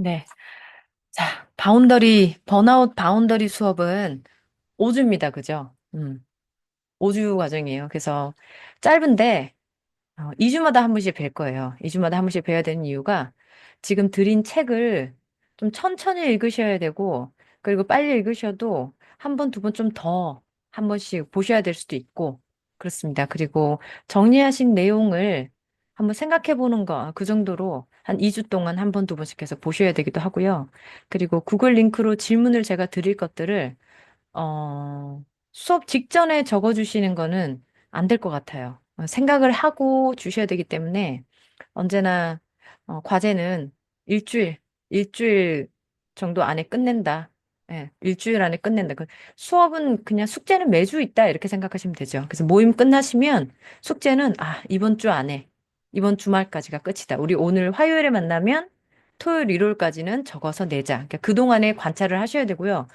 네. 자, 번아웃 바운더리 수업은 5주입니다. 그죠? 5주 과정이에요. 그래서 짧은데, 2주마다 한 번씩 뵐 거예요. 2주마다 한 번씩 뵈야 되는 이유가 지금 드린 책을 좀 천천히 읽으셔야 되고, 그리고 빨리 읽으셔도 한 번, 두 번 좀 더 한 번씩 보셔야 될 수도 있고, 그렇습니다. 그리고 정리하신 내용을 한번 생각해 보는 거, 그 정도로 한 2주 동안 한 번, 두 번씩 계속 보셔야 되기도 하고요. 그리고 구글 링크로 질문을 제가 드릴 것들을 수업 직전에 적어주시는 거는 안 될 것 같아요. 생각을 하고 주셔야 되기 때문에 언제나 과제는 일주일, 일주일 정도 안에 끝낸다. 예, 일주일 안에 끝낸다. 수업은 그냥 숙제는 매주 있다. 이렇게 생각하시면 되죠. 그래서 모임 끝나시면 숙제는 이번 주 안에, 이번 주말까지가 끝이다. 우리 오늘 화요일에 만나면 토요일, 일요일까지는 적어서 내자. 그러니까 그동안에 관찰을 하셔야 되고요.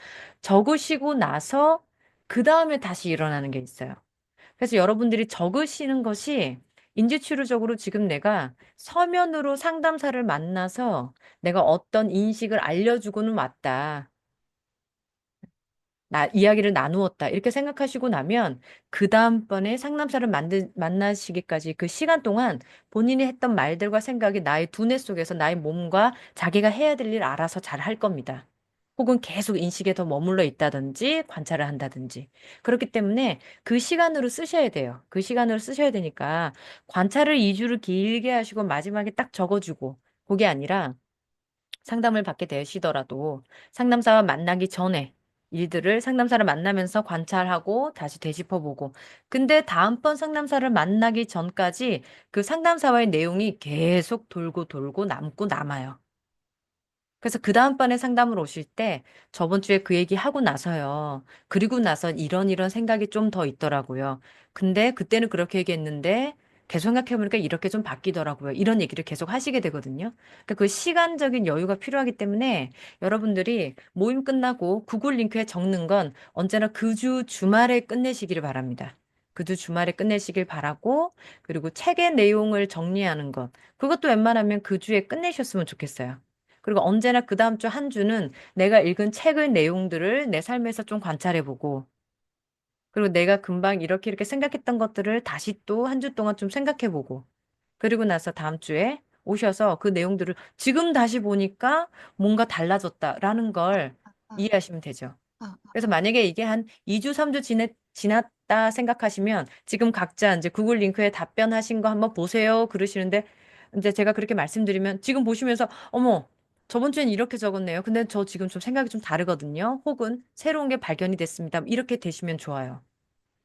적으시고 나서 그 다음에 다시 일어나는 게 있어요. 그래서 여러분들이 적으시는 것이 인지치료적으로 지금 내가 서면으로 상담사를 만나서 내가 어떤 인식을 알려주고는 왔다. 이야기를 나누었다. 이렇게 생각하시고 나면 그 다음번에 상담사를 만나시기까지 그 시간 동안 본인이 했던 말들과 생각이 나의 두뇌 속에서 나의 몸과 자기가 해야 될 일 알아서 잘 할 겁니다. 혹은 계속 인식에 더 머물러 있다든지 관찰을 한다든지. 그렇기 때문에 그 시간으로 쓰셔야 돼요. 그 시간으로 쓰셔야 되니까 관찰을 2주를 길게 하시고 마지막에 딱 적어주고 그게 아니라 상담을 받게 되시더라도 상담사와 만나기 전에 일들을 상담사를 만나면서 관찰하고 다시 되짚어보고. 근데 다음번 상담사를 만나기 전까지 그 상담사와의 내용이 계속 돌고 돌고 남고 남아요. 그래서 그 다음번에 상담을 오실 때 저번 주에 그 얘기 하고 나서요. 그리고 나서 이런 생각이 좀 더 있더라고요. 근데 그때는 그렇게 얘기했는데 계속 생각해보니까 이렇게 좀 바뀌더라고요. 이런 얘기를 계속 하시게 되거든요. 그러니까 그 시간적인 여유가 필요하기 때문에 여러분들이 모임 끝나고 구글 링크에 적는 건 언제나 그 주 주말에 끝내시기를 바랍니다. 그 주 주말에 끝내시길 바라고, 그리고 책의 내용을 정리하는 것. 그것도 웬만하면 그 주에 끝내셨으면 좋겠어요. 그리고 언제나 그 다음 주 한 주는 내가 읽은 책의 내용들을 내 삶에서 좀 관찰해보고, 그리고 내가 금방 이렇게 생각했던 것들을 다시 또 한 주 동안 좀 생각해보고, 그리고 나서 다음 주에 오셔서 그 내용들을 지금 다시 보니까 뭔가 달라졌다라는 걸 아, 이해하시면 되죠. 아, 그래서 만약에 이게 한 2주, 3주 지났다 생각하시면 지금 각자 이제 구글 링크에 답변하신 거 한번 보세요. 그러시는데 이제 제가 그렇게 말씀드리면 지금 보시면서 어머, 저번 주엔 이렇게 적었네요. 근데 저 지금 좀 생각이 좀 다르거든요. 혹은 새로운 게 발견이 됐습니다. 이렇게 되시면 좋아요.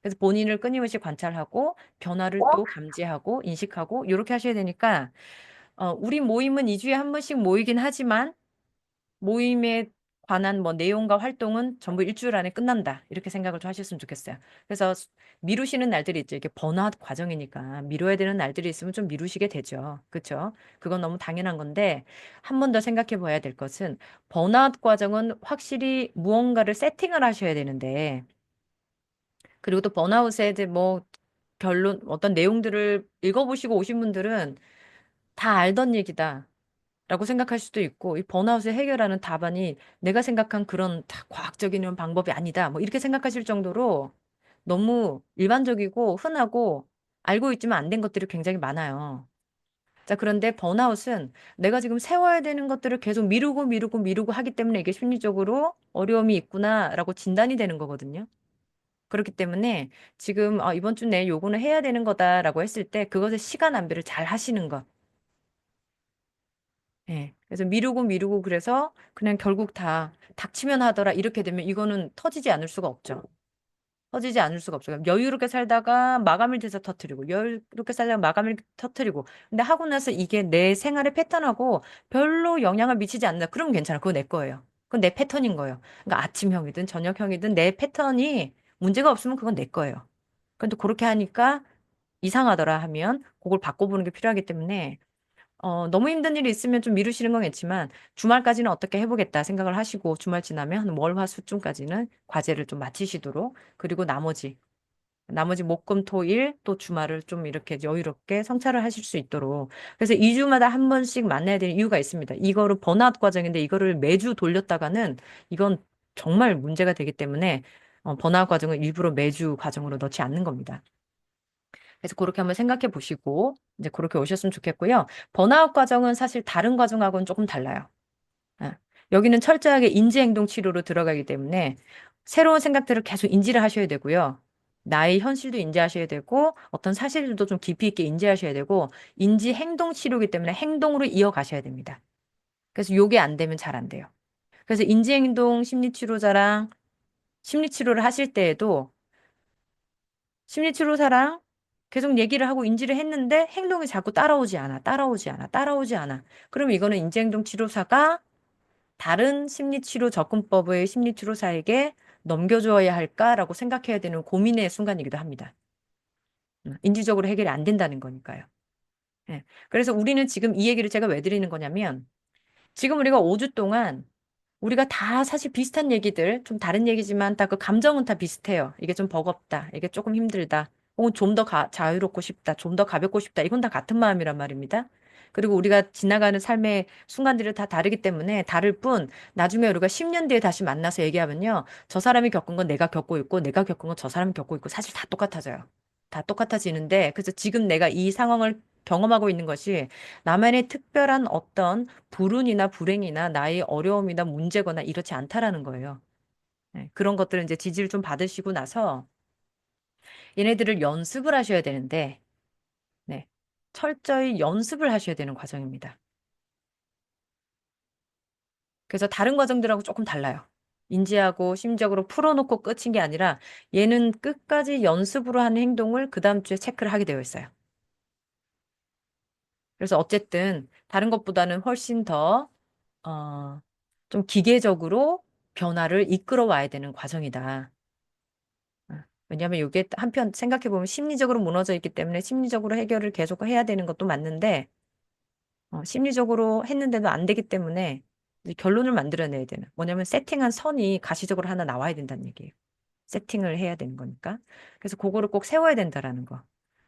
그래서 본인을 끊임없이 관찰하고 변화를 또 감지하고 인식하고 이렇게 하셔야 되니까 우리 모임은 2주에 한 번씩 모이긴 하지만 모임에 관한 뭐 내용과 활동은 전부 일주일 안에 끝난다. 이렇게 생각을 좀 하셨으면 좋겠어요. 그래서 미루시는 날들이 있죠. 이게 번아웃 과정이니까 미뤄야 되는 날들이 있으면 좀 미루시게 되죠. 그렇죠? 그건 너무 당연한 건데 한 번 더 생각해 봐야 될 것은 번아웃 과정은 확실히 무언가를 세팅을 하셔야 되는데 그리고 또 번아웃에 이제 뭐 결론 어떤 내용들을 읽어보시고 오신 분들은 다 알던 얘기다. 라고 생각할 수도 있고, 이 번아웃을 해결하는 답안이 내가 생각한 그런 다 과학적인 이런 방법이 아니다. 뭐 이렇게 생각하실 정도로 너무 일반적이고 흔하고 알고 있지만 안 된 것들이 굉장히 많아요. 자, 그런데 번아웃은 내가 지금 세워야 되는 것들을 계속 미루고 하기 때문에 이게 심리적으로 어려움이 있구나라고 진단이 되는 거거든요. 그렇기 때문에 지금 이번 주 내에 요거는 해야 되는 거다라고 했을 때 그것의 시간 안배를 잘 하시는 것. 예. 그래서 미루고 그래서 그냥 결국 다 닥치면 하더라 이렇게 되면 이거는 터지지 않을 수가 없죠. 터지지 않을 수가 없어요. 여유롭게 살다가 마감일 돼서 터트리고 여유롭게 살다가 마감일 터트리고 근데 하고 나서 이게 내 생활의 패턴하고 별로 영향을 미치지 않는다. 그러면 괜찮아. 그거 내 거예요. 그건 내 패턴인 거예요. 그러니까 아침형이든 저녁형이든 내 패턴이 문제가 없으면 그건 내 거예요. 근데 그렇게 하니까 이상하더라 하면 그걸 바꿔보는 게 필요하기 때문에 너무 힘든 일이 있으면 좀 미루시는 건 있지만 주말까지는 어떻게 해보겠다 생각을 하시고 주말 지나면 한 월, 화, 수쯤까지는 과제를 좀 마치시도록 그리고 나머지 나머지 목, 금, 토, 일, 또 주말을 좀 이렇게 여유롭게 성찰을 하실 수 있도록. 그래서 2주마다 한 번씩 만나야 되는 이유가 있습니다. 이거를 번아웃 과정인데 이거를 매주 돌렸다가는 이건 정말 문제가 되기 때문에 번아웃 과정을 일부러 매주 과정으로 넣지 않는 겁니다. 그래서 그렇게 한번 생각해 보시고 이제 그렇게 오셨으면 좋겠고요. 번아웃 과정은 사실 다른 과정하고는 조금 달라요. 예. 여기는 철저하게 인지행동 치료로 들어가기 때문에 새로운 생각들을 계속 인지를 하셔야 되고요. 나의 현실도 인지하셔야 되고 어떤 사실들도 좀 깊이 있게 인지하셔야 되고 인지 행동 치료이기 때문에 행동으로 이어가셔야 됩니다. 그래서 요게 안 되면 잘 안 돼요. 그래서 인지행동 심리치료자랑 심리치료를 하실 때에도 심리치료사랑 계속 얘기를 하고 인지를 했는데 행동이 자꾸 따라오지 않아, 따라오지 않아, 따라오지 않아. 그러면 이거는 인지행동 치료사가 다른 심리치료 접근법의 심리치료사에게 넘겨줘야 할까라고 생각해야 되는 고민의 순간이기도 합니다. 인지적으로 해결이 안 된다는 거니까요. 예. 그래서 우리는 지금 이 얘기를 제가 왜 드리는 거냐면 지금 우리가 5주 동안 우리가 다 사실 비슷한 얘기들, 좀 다른 얘기지만 다 그 감정은 다 비슷해요. 이게 좀 버겁다. 이게 조금 힘들다. 혹은 좀 더 자유롭고 싶다. 좀 더 가볍고 싶다. 이건 다 같은 마음이란 말입니다. 그리고 우리가 지나가는 삶의 순간들이 다 다르기 때문에 다를 뿐 나중에 우리가 10년 뒤에 다시 만나서 얘기하면요. 저 사람이 겪은 건 내가 겪고 있고 내가 겪은 건 저 사람이 겪고 있고 사실 다 똑같아져요. 다 똑같아지는데 그래서 지금 내가 이 상황을 경험하고 있는 것이 나만의 특별한 어떤 불운이나 불행이나 나의 어려움이나 문제거나 이렇지 않다라는 거예요. 네, 그런 것들은 이제 지지를 좀 받으시고 나서 얘네들을 연습을 하셔야 되는데, 네, 철저히 연습을 하셔야 되는 과정입니다. 그래서 다른 과정들하고 조금 달라요. 인지하고 심리적으로 풀어놓고 끝인 게 아니라 얘는 끝까지 연습으로 하는 행동을 그 다음 주에 체크를 하게 되어 있어요. 그래서 어쨌든 다른 것보다는 훨씬 더, 어, 좀 기계적으로 변화를 이끌어 와야 되는 과정이다. 왜냐하면 이게 한편 생각해보면 심리적으로 무너져 있기 때문에 심리적으로 해결을 계속 해야 되는 것도 맞는데, 심리적으로 했는데도 안 되기 때문에 이제 결론을 만들어내야 되는. 뭐냐면 세팅한 선이 가시적으로 하나 나와야 된다는 얘기예요. 세팅을 해야 되는 거니까. 그래서 그거를 꼭 세워야 된다라는 거.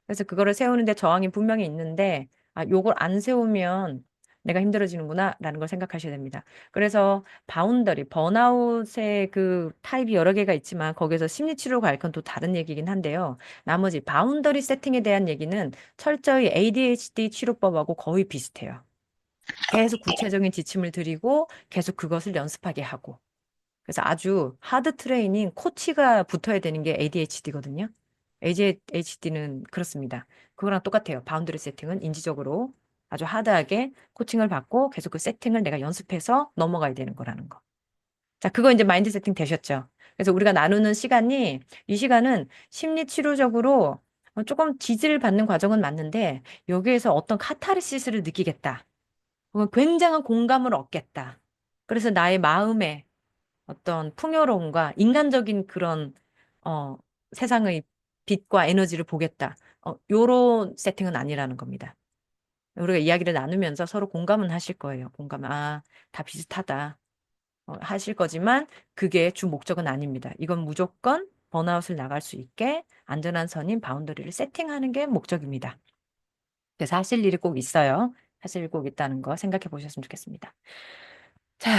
그래서 그거를 세우는데 저항이 분명히 있는데, 요걸 안 세우면 내가 힘들어지는구나, 라는 걸 생각하셔야 됩니다. 그래서 바운더리, 번아웃의 그 타입이 여러 개가 있지만, 거기서 심리치료 갈 건 또 다른 얘기긴 한데요. 나머지 바운더리 세팅에 대한 얘기는 철저히 ADHD 치료법하고 거의 비슷해요. 계속 구체적인 지침을 드리고, 계속 그것을 연습하게 하고. 그래서 아주 하드 트레이닝 코치가 붙어야 되는 게 ADHD거든요. ADHD는 그렇습니다. 그거랑 똑같아요. 바운드리 세팅은 인지적으로 아주 하드하게 코칭을 받고 계속 그 세팅을 내가 연습해서 넘어가야 되는 거라는 거. 자, 그거 이제 마인드 세팅 되셨죠? 그래서 우리가 나누는 시간이 이 시간은 심리 치료적으로 조금 지지를 받는 과정은 맞는데 여기에서 어떤 카타르시스를 느끼겠다. 혹은 굉장한 공감을 얻겠다. 그래서 나의 마음에 어떤 풍요로움과 인간적인 그런 어, 세상의 빛과 에너지를 보겠다. 요런 세팅은 아니라는 겁니다. 우리가 이야기를 나누면서 서로 공감은 하실 거예요. 공감, 다 비슷하다. 하실 거지만 그게 주 목적은 아닙니다. 이건 무조건 번아웃을 나갈 수 있게 안전한 선인 바운더리를 세팅하는 게 목적입니다. 그래서 하실 일이 꼭 있어요. 하실 일이 꼭 있다는 거 생각해 보셨으면 좋겠습니다. 자,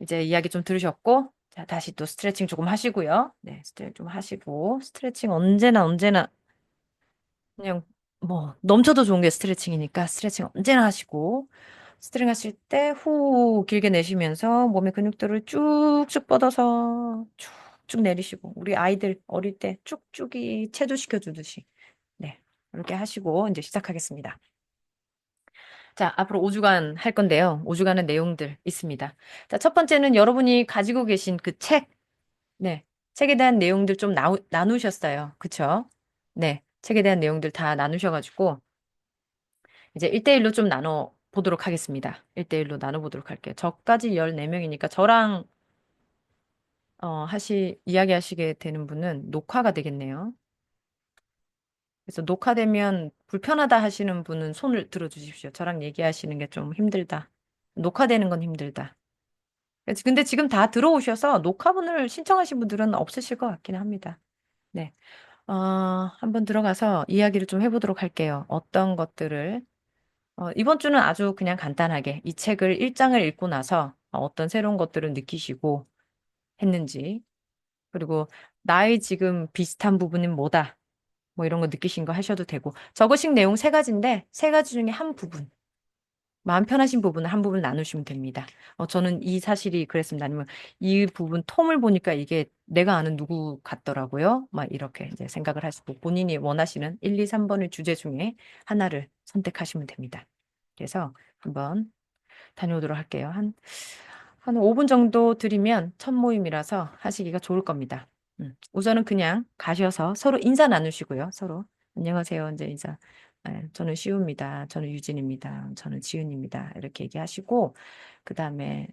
이제 이야기 좀 들으셨고, 자, 다시 또 스트레칭 조금 하시고요. 네, 스트레칭 좀 하시고, 스트레칭 언제나 그냥 뭐 넘쳐도 좋은 게 스트레칭이니까 스트레칭 언제나 하시고, 스트레칭 하실 때 후 길게 내쉬면서 몸의 근육들을 쭉쭉 뻗어서 쭉쭉 내리시고, 우리 아이들 어릴 때 쭉쭉이 체조시켜 주듯이. 네, 이렇게 하시고 이제 시작하겠습니다. 자, 앞으로 5주간 할 건데요. 5주간의 내용들 있습니다. 자, 첫 번째는 여러분이 가지고 계신 그 책, 네, 책에 대한 내용들 좀 나누셨어요. 그쵸? 네, 책에 대한 내용들 다 나누셔가지고, 이제 1대1로 좀 나눠 보도록 하겠습니다. 1대1로 나눠보도록 할게요. 저까지 14명이니까 저랑, 이야기하시게 되는 분은 녹화가 되겠네요. 그래서 녹화되면 불편하다 하시는 분은 손을 들어 주십시오. 저랑 얘기하시는 게 좀 힘들다. 녹화되는 건 힘들다. 근데 지금 다 들어오셔서 녹화분을 신청하신 분들은 없으실 것 같기는 합니다. 네. 한번 들어가서 이야기를 좀 해보도록 할게요. 어떤 것들을, 이번 주는 아주 그냥 간단하게 이 책을 1장을 읽고 나서 어떤 새로운 것들을 느끼시고 했는지, 그리고 나의 지금 비슷한 부분은 뭐다. 뭐 이런 거 느끼신 거 하셔도 되고, 적으신 내용 세 가지인데, 세 가지 중에 한 부분. 마음 편하신 부분을 한 부분 나누시면 됩니다. 저는 이 사실이 그랬습니다. 아니면 이 부분 톰을 보니까 이게 내가 아는 누구 같더라고요. 막 이렇게 이제 생각을 하시고 본인이 원하시는 1, 2, 3번의 주제 중에 하나를 선택하시면 됩니다. 그래서 한번 다녀오도록 할게요. 한 5분 정도 드리면 첫 모임이라서 하시기가 좋을 겁니다. 우선은 그냥 가셔서 서로 인사 나누시고요. 서로 안녕하세요. 이제 인사. 저는 시우입니다. 저는 유진입니다. 저는 지은입니다. 이렇게 얘기하시고 그다음에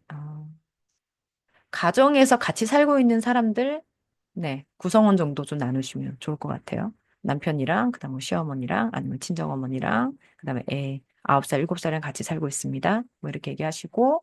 가정에서 같이 살고 있는 사람들 네, 구성원 정도 좀 나누시면 좋을 것 같아요. 남편이랑 그다음 뭐 시어머니랑 아니면 친정어머니랑 그다음에 애 9살, 7살이랑 같이 살고 있습니다. 뭐 이렇게 얘기하시고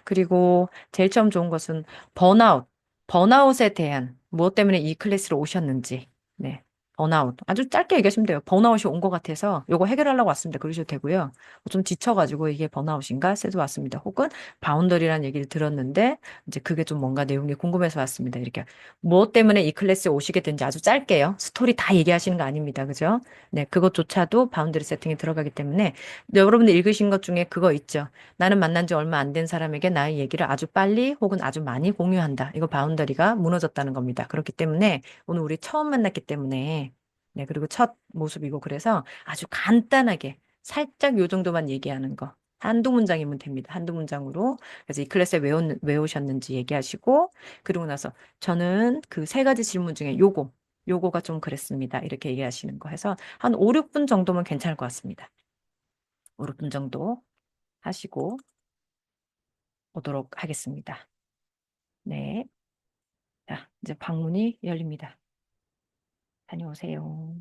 그리고 제일 처음 좋은 것은 번아웃, 번아웃에 대한 무엇 때문에 이 클래스로 오셨는지, 네, 번아웃. 아주 짧게 얘기하시면 돼요. 번아웃이 온 것 같아서 요거 해결하려고 왔습니다. 그러셔도 되고요. 좀 지쳐가지고 이게 번아웃인가? 쎄도 왔습니다. 혹은 바운더리라는 얘기를 들었는데 이제 그게 좀 뭔가 내용이 궁금해서 왔습니다. 이렇게 무엇 때문에 이 클래스에 오시게 된지 아주 짧게요. 스토리 다 얘기하시는 거 아닙니다. 그죠? 네, 그것조차도 바운더리 세팅에 들어가기 때문에 여러분들 읽으신 것 중에 그거 있죠. 나는 만난 지 얼마 안 된 사람에게 나의 얘기를 아주 빨리 혹은 아주 많이 공유한다. 이거 바운더리가 무너졌다는 겁니다. 그렇기 때문에 오늘 우리 처음 만났기 때문에 네, 그리고 첫 모습이고 그래서 아주 간단하게 살짝 요 정도만 얘기하는 거. 한두 문장이면 됩니다. 한두 문장으로. 그래서 이 클래스에 외우셨는지 얘기하시고 그리고 나서 저는 그 세 가지 질문 중에 요거가 좀 그랬습니다. 이렇게 얘기하시는 거 해서 한 5, 6분 정도면 괜찮을 것 같습니다. 5, 6분 정도 하시고 오도록 하겠습니다. 네. 자, 이제 방문이 열립니다. 다녀오세요.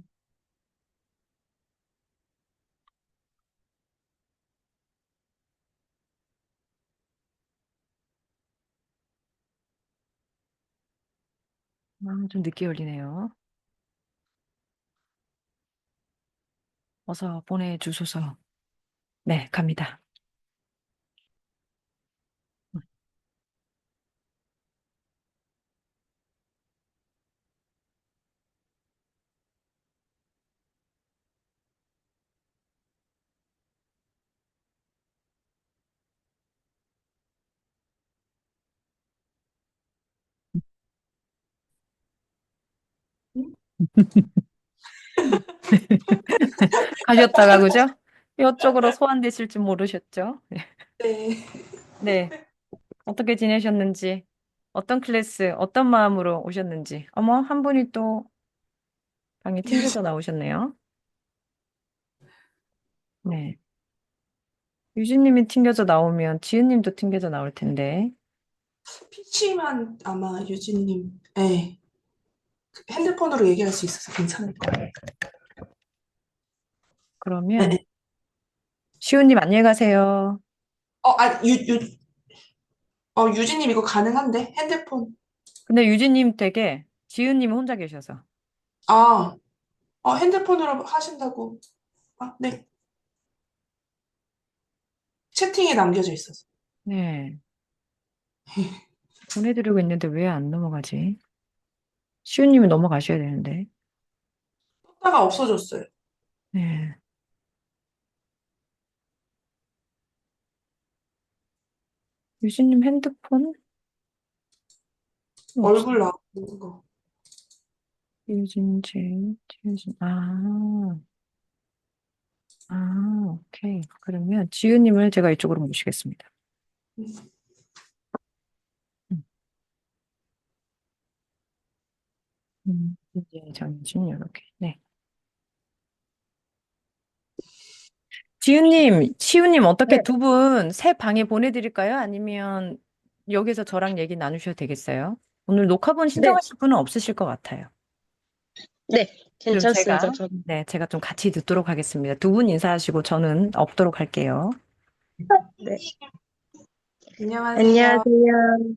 좀 늦게 열리네요. 어서 보내주소서. 네, 갑니다. 가셨다가, 그죠? 이쪽으로 소환되실 줄 모르셨죠? 네. 네. 네. 어떻게 지내셨는지, 어떤 클래스, 어떤 마음으로 오셨는지. 어머, 한 분이 또 방에 튕겨져 나오셨네요. 네. 유진님이 튕겨져 나오면 지은님도 튕겨져 나올 텐데. PC만 아마 유진님, 네. 핸드폰으로 얘기할 수 있어서 괜찮을 거예요. 네. 그러면 네. 시우님 안녕히 가세요. 유진님 이거 가능한데? 핸드폰. 근데 유진님 댁에 지은님은 혼자 계셔서. 아, 핸드폰으로 하신다고. 아, 네. 채팅에 남겨져 있어서. 네. 보내드리고 있는데 왜 안 넘어가지? 시우님이 넘어가셔야 되는데. 폰다가 없어졌어요. 네. 유진님 핸드폰 없어. 얼굴 나오는 거. 유진, 유진. 오케이. 그러면 지은님을 제가 이쪽으로 모시겠습니다. 음, 이제 정진 이렇게. 네. 지은님, 시우님 어떻게 네, 두 분 새 방에 보내드릴까요? 아니면 여기서 저랑 얘기 나누셔도 되겠어요? 오늘 녹화본 네, 신청하실 분은 없으실 것 같아요. 네, 그럼 괜찮습니다. 저. 제가 좀 같이 듣도록 하겠습니다. 두 분 인사하시고 저는 없도록 할게요. 네. 안녕하세요. 안녕하세요.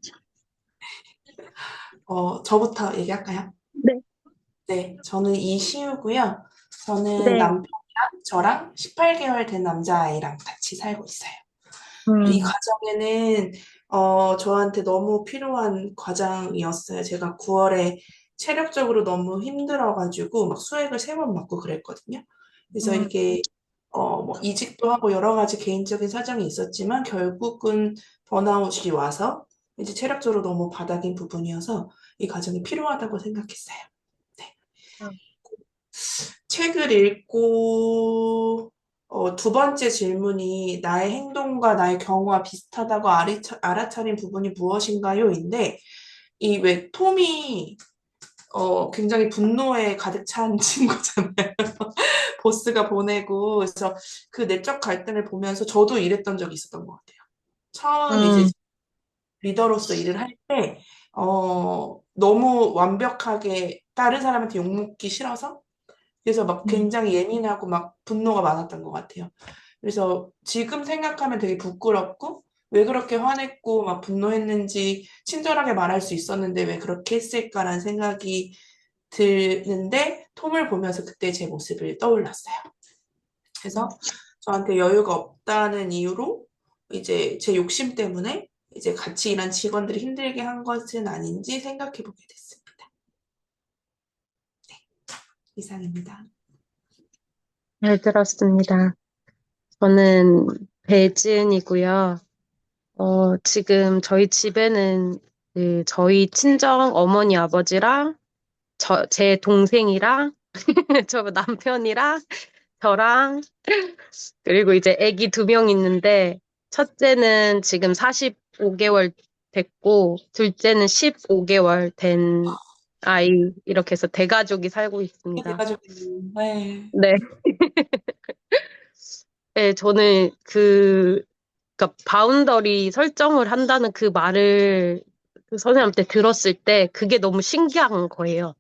저부터 얘기할까요? 네, 네, 저는 이시우고요. 저는 네. 남편이랑 저랑 18개월 된 남자아이랑 같이 살고 있어요. 이 음, 과정에는 저한테 너무 필요한 과정이었어요. 제가 9월에 체력적으로 너무 힘들어가지고 막 수액을 3번 맞고 그랬거든요. 그래서 음, 이게 뭐 이직도 하고 여러 가지 개인적인 사정이 있었지만 결국은 번아웃이 와서 이제 체력적으로 너무 바닥인 부분이어서 이 과정이 필요하다고 생각했어요. 네. 책을 읽고 두 번째 질문이 나의 행동과 나의 경우와 비슷하다고 알아차린 부분이 무엇인가요?인데 이 왜 톰이 굉장히 분노에 가득 찬 친구잖아요. 보스가 보내고 그래서 그 내적 갈등을 보면서 저도 이랬던 적이 있었던 것 같아요. 처음 이제 음, 리더로서 일을 할 때, 너무 완벽하게 다른 사람한테 욕먹기 싫어서 그래서 막 음. 굉장히 예민하고 막 분노가 많았던 것 같아요. 그래서 지금 생각하면 되게 부끄럽고 왜 그렇게 화냈고 막 분노했는지 친절하게 말할 수 있었는데 왜 그렇게 했을까라는 생각이 드는데 톰을 보면서 그때 제 모습을 떠올랐어요. 그래서 저한테 여유가 없다는 이유로 이제 제 욕심 때문에 이제 같이 일한 직원들이 힘들게 한 것은 아닌지 생각해 보게 됐습니다. 이상입니다. 잘 들었습니다. 저는 배지은이고요. 지금 저희 집에는 저희 친정 어머니 아버지랑 제 동생이랑 저 남편이랑 저랑 그리고 이제 아기 2명 있는데 첫째는 지금 45개월 됐고 둘째는 15개월 된 아이 이렇게 해서 대가족이 살고 있습니다. 돼가지고 네. 네. 네, 저는 그러니까 바운더리 설정을 한다는 그 말을 그 선생님한테 들었을 때 그게 너무 신기한 거예요.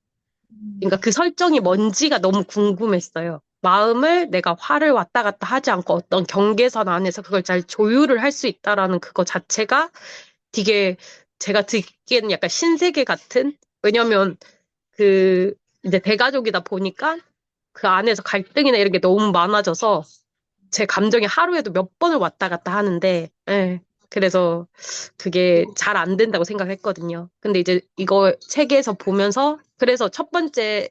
그러니까 그 설정이 뭔지가 너무 궁금했어요. 마음을 내가 화를 왔다 갔다 하지 않고 어떤 경계선 안에서 그걸 잘 조율을 할 수 있다라는 그거 자체가 되게 제가 듣기에는 약간 신세계 같은? 왜냐면 그 이제 대가족이다 보니까 그 안에서 갈등이나 이런 게 너무 많아져서 제 감정이 하루에도 몇 번을 왔다 갔다 하는데, 예. 그래서 그게 잘 안 된다고 생각했거든요. 근데 이제 이거 책에서 보면서, 그래서 첫 번째,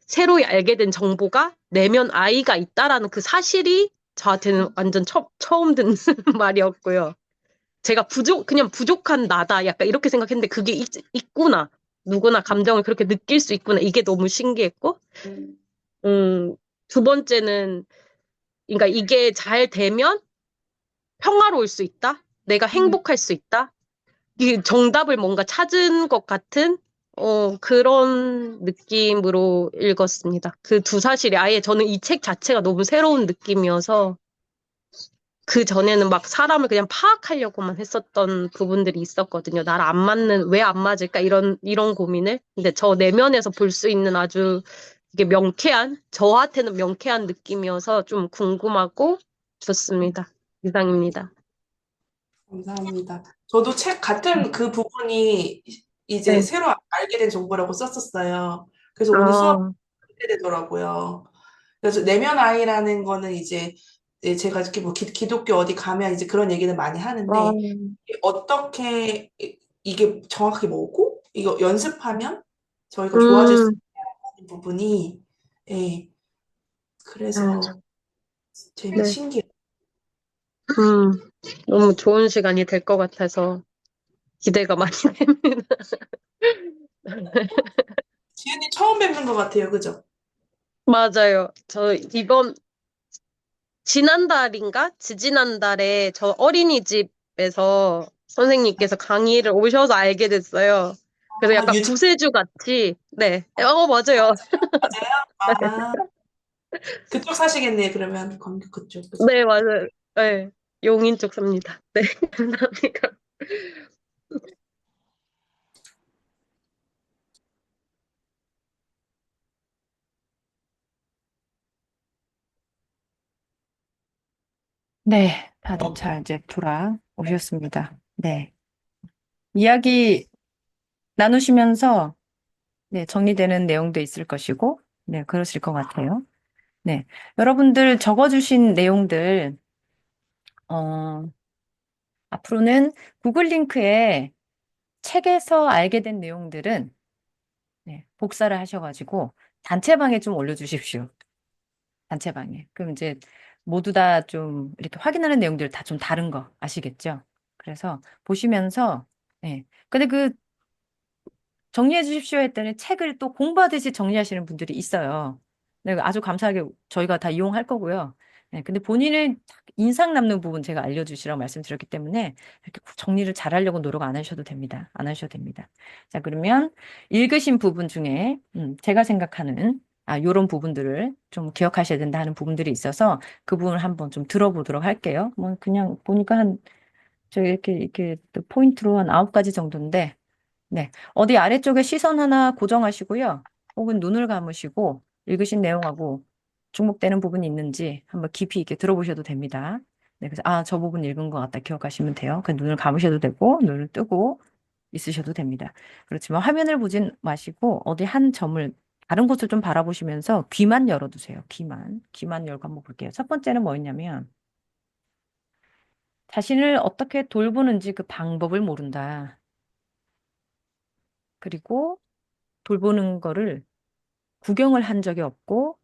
새로 알게 된 정보가 내면 아이가 있다라는 그 사실이 저한테는 완전 처음 듣는 말이었고요. 제가 그냥 부족한 나다. 약간 이렇게 생각했는데 그게 있구나. 누구나 감정을 그렇게 느낄 수 있구나. 이게 너무 신기했고, 음, 두 번째는 그러니까 이게 잘 되면 평화로울 수 있다? 내가 행복할 수 있다? 이 정답을 뭔가 찾은 것 같은 그런 느낌으로 읽었습니다. 그 두 사실이 아예 저는 이 책 자체가 너무 새로운 느낌이어서 그 전에는 막 사람을 그냥 파악하려고만 했었던 부분들이 있었거든요. 나랑 안 맞는, 왜 안 맞을까? 이런 고민을. 근데 저 내면에서 볼 수 있는 아주 이게 저한테는 명쾌한 느낌이어서 좀 궁금하고 좋습니다. 이상입니다. 감사합니다. 저도 책 같은 그 부분이 이제 네. 새로 알게 된 정보라고 썼었어요. 그래서 오늘 수업 아, 듣게 되더라고요. 그래서 내면 아이라는 거는 이제 제가 이렇게 뭐 기독교 어디 가면 이제 그런 얘기는 많이 아, 하는데 이게 어떻게 이게 정확하게 뭐고 이거 연습하면 저희가 좋아질 수 음, 있는 부분이 예, 아, 그래서 네. 신기해요. 음, 너무 좋은 시간이 될 것 같아서 기대가 많이 됩니다. 지은이 처음 뵙는 것 같아요. 그죠? 맞아요. 지난달인가? 지지난달에 저 어린이집에서 선생님께서 강의를 오셔서 알게 됐어요. 그래서 아, 약간 구세주 같이, 네. 맞아요. 맞아요? 아, 그쪽 사시겠네요. 그러면 광교 그쪽. 그죠? 네, 맞아요. 네. 용인 쪽 삽니다. 네, 감사합니다. 네, 다들 잘 이제 돌아오셨습니다. 네. 이야기 나누시면서 네, 정리되는 내용도 있을 것이고, 네, 그러실 것 같아요. 네, 여러분들 적어주신 내용들, 어, 앞으로는 구글 링크에 책에서 알게 된 내용들은 네, 복사를 하셔가지고 단체방에 좀 올려주십시오. 단체방에. 그럼 이제 모두 다 좀 이렇게 확인하는 내용들 다 좀 다른 거 아시겠죠? 그래서 보시면서, 네. 근데 그 정리해 주십시오 했더니 책을 또 공부하듯이 정리하시는 분들이 있어요. 네, 아주 감사하게 저희가 다 이용할 거고요. 네, 근데 본인의 인상 남는 부분 제가 알려주시라고 말씀드렸기 때문에 이렇게 꼭 정리를 잘 하려고 노력 안 하셔도 됩니다. 안 하셔도 됩니다. 자, 그러면 읽으신 부분 중에 제가 생각하는 요런 부분들을 좀 기억하셔야 된다 하는 부분들이 있어서 그 부분을 한번 좀 들어보도록 할게요. 뭐 그냥 보니까 저 이렇게 또 포인트로 한 9가지 정도인데 네. 어디 아래쪽에 시선 하나 고정하시고요. 혹은 눈을 감으시고 읽으신 내용하고 중복되는 부분이 있는지 한번 깊이 있게 들어보셔도 됩니다. 네. 그래서, 저 부분 읽은 것 같다 기억하시면 돼요. 그 눈을 감으셔도 되고, 눈을 뜨고 있으셔도 됩니다. 그렇지만 화면을 보진 마시고 어디 한 점을, 다른 곳을 좀 바라보시면서 귀만 열어두세요. 귀만 열고 한번 볼게요. 첫 번째는 뭐였냐면, 자신을 어떻게 돌보는지 그 방법을 모른다. 그리고 돌보는 거를 구경을 한 적이 없고,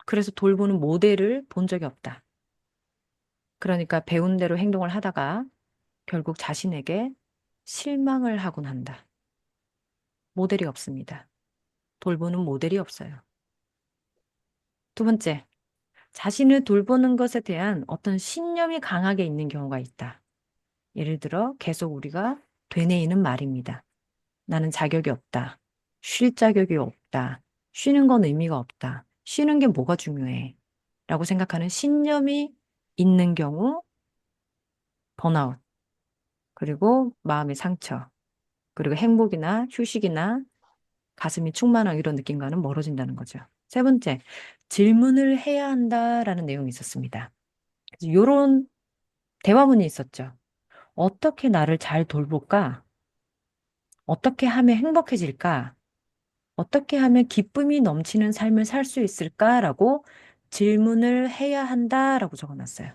그래서 돌보는 모델을 본 적이 없다. 그러니까 배운 대로 행동을 하다가 결국 자신에게 실망을 하곤 한다. 모델이 없습니다. 돌보는 모델이 없어요. 두 번째, 자신을 돌보는 것에 대한 어떤 신념이 강하게 있는 경우가 있다. 예를 들어, 계속 우리가 되뇌이는 말입니다. 나는 자격이 없다. 쉴 자격이 없다. 쉬는 건 의미가 없다. 쉬는 게 뭐가 중요해? 라고 생각하는 신념이 있는 경우, 번아웃, 그리고 마음의 상처, 그리고 행복이나 휴식이나 가슴이 충만한 이런 느낌과는 멀어진다는 거죠. 세 번째, 질문을 해야 한다라는 내용이 있었습니다. 이런 대화문이 있었죠. 어떻게 나를 잘 돌볼까? 어떻게 하면 행복해질까? 어떻게 하면 기쁨이 넘치는 삶을 살 수 있을까라고 질문을 해야 한다라고 적어놨어요.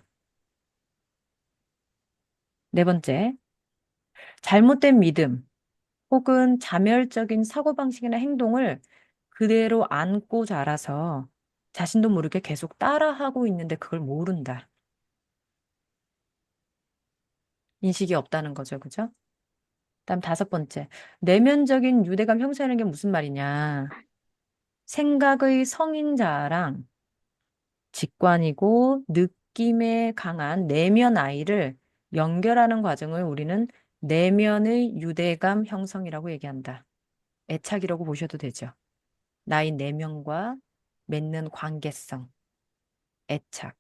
네 번째, 잘못된 믿음 혹은 자멸적인 사고방식이나 행동을 그대로 안고 자라서 자신도 모르게 계속 따라하고 있는데 그걸 모른다. 인식이 없다는 거죠. 그죠? 다음 다섯 번째, 내면적인 유대감 형성하는 게 무슨 말이냐. 생각의 성인자랑 직관이고 느낌에 강한 내면 아이를 연결하는 과정을 우리는 내면의 유대감 형성이라고 얘기한다. 애착이라고 보셔도 되죠. 나의 내면과 맺는 관계성, 애착.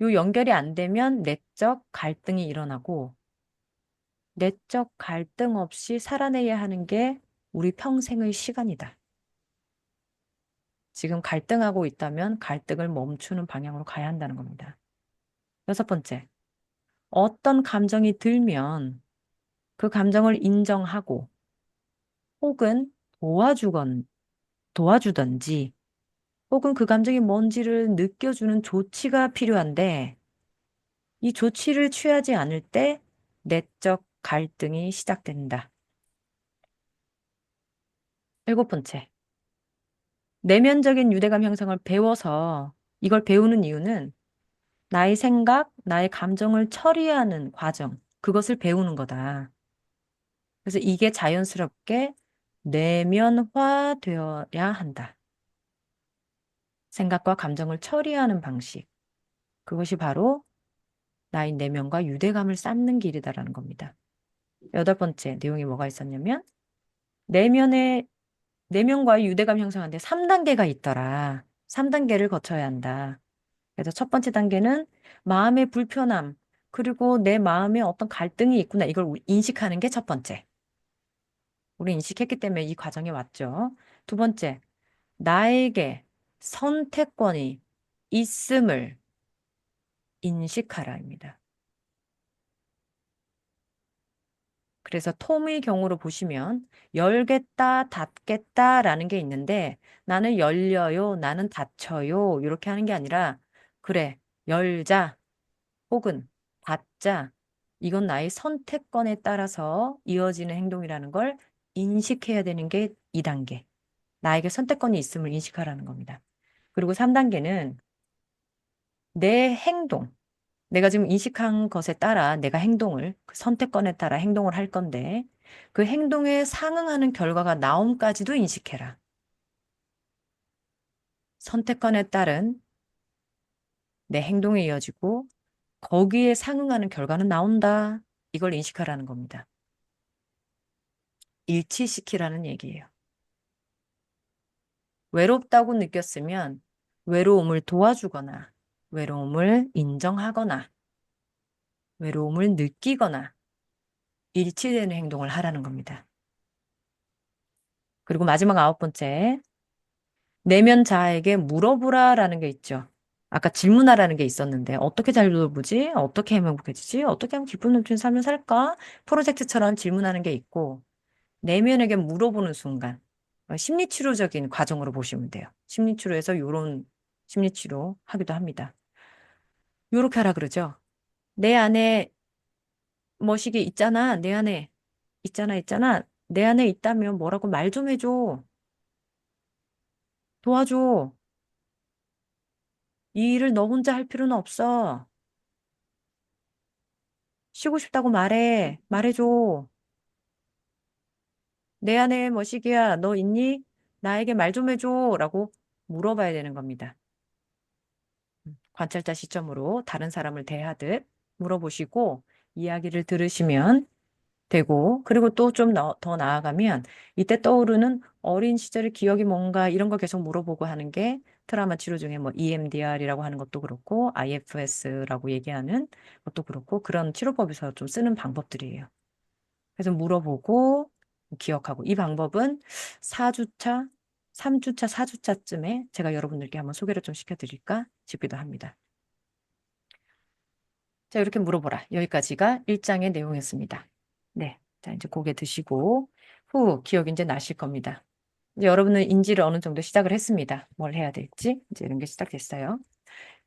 요 연결이 안 되면 내적 갈등이 일어나고 내적 갈등 없이 살아내야 하는 게 우리 평생의 시간이다. 지금 갈등하고 있다면 갈등을 멈추는 방향으로 가야 한다는 겁니다. 여섯 번째, 어떤 감정이 들면 그 감정을 인정하고 혹은 도와주던지 혹은 그 감정이 뭔지를 느껴주는 조치가 필요한데 이 조치를 취하지 않을 때 내적 갈등이 시작된다. 일곱 번째, 내면적인 유대감 형성을 배워서 이걸 배우는 이유는 나의 생각, 나의 감정을 처리하는 과정, 그것을 배우는 거다. 그래서 이게 자연스럽게 내면화되어야 한다. 생각과 감정을 처리하는 방식. 그것이 바로 나의 내면과 유대감을 쌓는 길이다라는 겁니다. 여덟 번째 내용이 뭐가 있었냐면 내면의 내면과의 유대감 형성하는데 3단계가 있더라. 3단계를 거쳐야 한다. 그래서 첫 번째 단계는 마음의 불편함, 그리고 내 마음에 어떤 갈등이 있구나. 이걸 인식하는 게 첫 번째. 우리 인식했기 때문에 이 과정에 왔죠. 두 번째, 나에게 선택권이 있음을 인식하라입니다. 그래서 톰의 경우로 보시면 열겠다, 닫겠다라는 게 있는데 나는 열려요, 나는 닫혀요 이렇게 하는 게 아니라 그래, 열자 혹은 닫자 이건 나의 선택권에 따라서 이어지는 행동이라는 걸 인식해야 되는 게 2단계. 나에게 선택권이 있음을 인식하라는 겁니다. 그리고 3단계는 내 행동, 내가 지금 인식한 것에 따라 내가 행동을, 그 선택권에 따라 행동을 할 건데 그 행동에 상응하는 결과가 나옴까지도 인식해라. 선택권에 따른 내 행동이 이어지고 거기에 상응하는 결과는 나온다. 이걸 인식하라는 겁니다. 일치시키라는 얘기예요. 외롭다고 느꼈으면 외로움을 도와주거나 외로움을 인정하거나 외로움을 느끼거나 일치되는 행동을 하라는 겁니다. 그리고 마지막 9번째, 내면 자아에게 물어보라라는 게 있죠. 아까 질문하라는 게 있었는데 어떻게 잘 돌보지? 어떻게 하면 행복해지지? 어떻게 하면 기쁨 넘치는 삶을 살까? 프로젝트처럼 질문하는 게 있고 내면에게 물어보는 순간 심리치료적인 과정으로 보시면 돼요. 심리치료에서 이런 심리치료 하기도 합니다. 요렇게 하라 그러죠. 내 안에 뭐시기 있잖아. 내 안에 있잖아. 내 안에 있다면 뭐라고 말 좀 해줘. 도와줘. 이 일을 너 혼자 할 필요는 없어. 쉬고 싶다고 말해. 말해줘. 내 안에 뭐시기야. 너 있니? 나에게 말 좀 해줘. 라고 물어봐야 되는 겁니다. 관찰자 시점으로 다른 사람을 대하듯 물어보시고 이야기를 들으시면 되고, 그리고 또 좀 더 나아가면 이때 떠오르는 어린 시절의 기억이 뭔가 이런 거 계속 물어보고 하는 게 트라우마 치료 중에 뭐 EMDR이라고 하는 것도 그렇고 IFS라고 얘기하는 것도 그렇고 그런 치료법에서 좀 쓰는 방법들이에요. 그래서 물어보고 기억하고 이 방법은 4주차, 3주차, 4주차쯤에 제가 여러분들께 한번 소개를 좀 시켜드릴까 싶기도 합니다. 자, 이렇게 물어보라. 여기까지가 1장의 내용이었습니다. 네. 자, 이제 고개 드시고, 기억 이제 나실 겁니다. 이제 여러분은 인지를 어느 정도 시작을 했습니다. 뭘 해야 될지. 이제 이런 게 시작됐어요.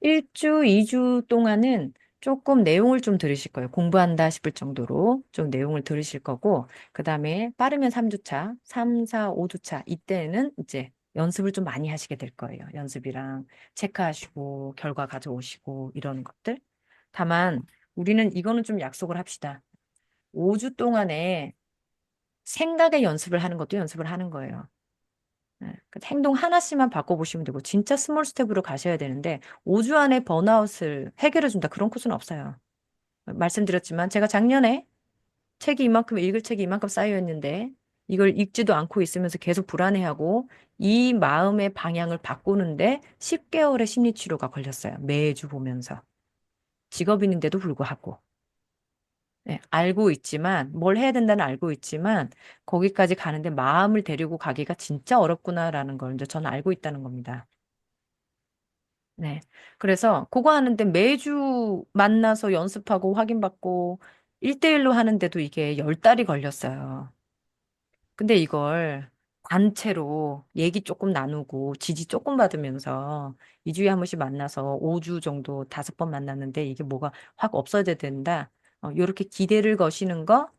1주, 2주 동안은 조금 내용을 좀 들으실 거예요. 공부한다 싶을 정도로 좀 내용을 들으실 거고, 그 다음에 빠르면 3주차, 3, 4, 5주차, 이때는 이제 연습을 좀 많이 하시게 될 거예요. 연습이랑 체크하시고, 결과 가져오시고, 이런 것들. 다만, 우리는 이거는 좀 약속을 합시다. 5주 동안에 생각의 연습을 하는 것도 연습을 하는 거예요. 그 행동 하나씩만 바꿔보시면 되고 진짜 스몰 스텝으로 가셔야 되는데 5주 안에 번아웃을 해결해 준다 그런 코스는 없어요. 말씀드렸지만 제가 작년에 책이 이만큼 읽을 책이 이만큼 쌓여 있는데 이걸 읽지도 않고 있으면서 계속 불안해하고 이 마음의 방향을 바꾸는데 10개월의 심리치료가 걸렸어요. 매주 보면서. 직업인인데도 불구하고. 네, 알고 있지만, 뭘 해야 된다는 알고 있지만, 거기까지 가는데 마음을 데리고 가기가 진짜 어렵구나라는 걸 이제 저는 알고 있다는 겁니다. 네. 그래서 그거 하는데 매주 만나서 연습하고 확인받고 1대1로 하는데도 이게 10달이 걸렸어요. 근데 이걸 단체로 얘기 조금 나누고 지지 조금 받으면서 2주에 한 번씩 만나서 5주 정도 5번 만났는데 이게 뭐가 확 없어져야 된다. 요렇게 기대를 거시는 거,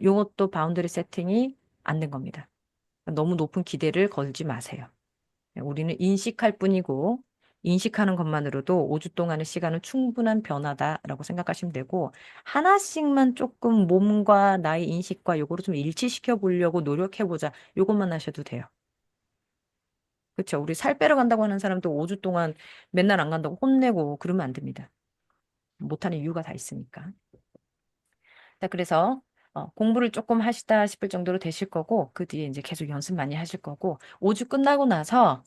요것도 바운더리 세팅이 안 된 겁니다. 너무 높은 기대를 걸지 마세요. 우리는 인식할 뿐이고, 인식하는 것만으로도 5주 동안의 시간은 충분한 변화다라고 생각하시면 되고, 하나씩만 조금 몸과 나의 인식과 요거를 좀 일치시켜 보려고 노력해보자. 요것만 하셔도 돼요. 그렇죠? 우리 살 빼러 간다고 하는 사람도 5주 동안 맨날 안 간다고 혼내고 그러면 안 됩니다. 못하는 이유가 다 있으니까. 자, 그래서 공부를 조금 하시다 싶을 정도로 되실 거고, 그 뒤에 이제 계속 연습 많이 하실 거고, 5주 끝나고 나서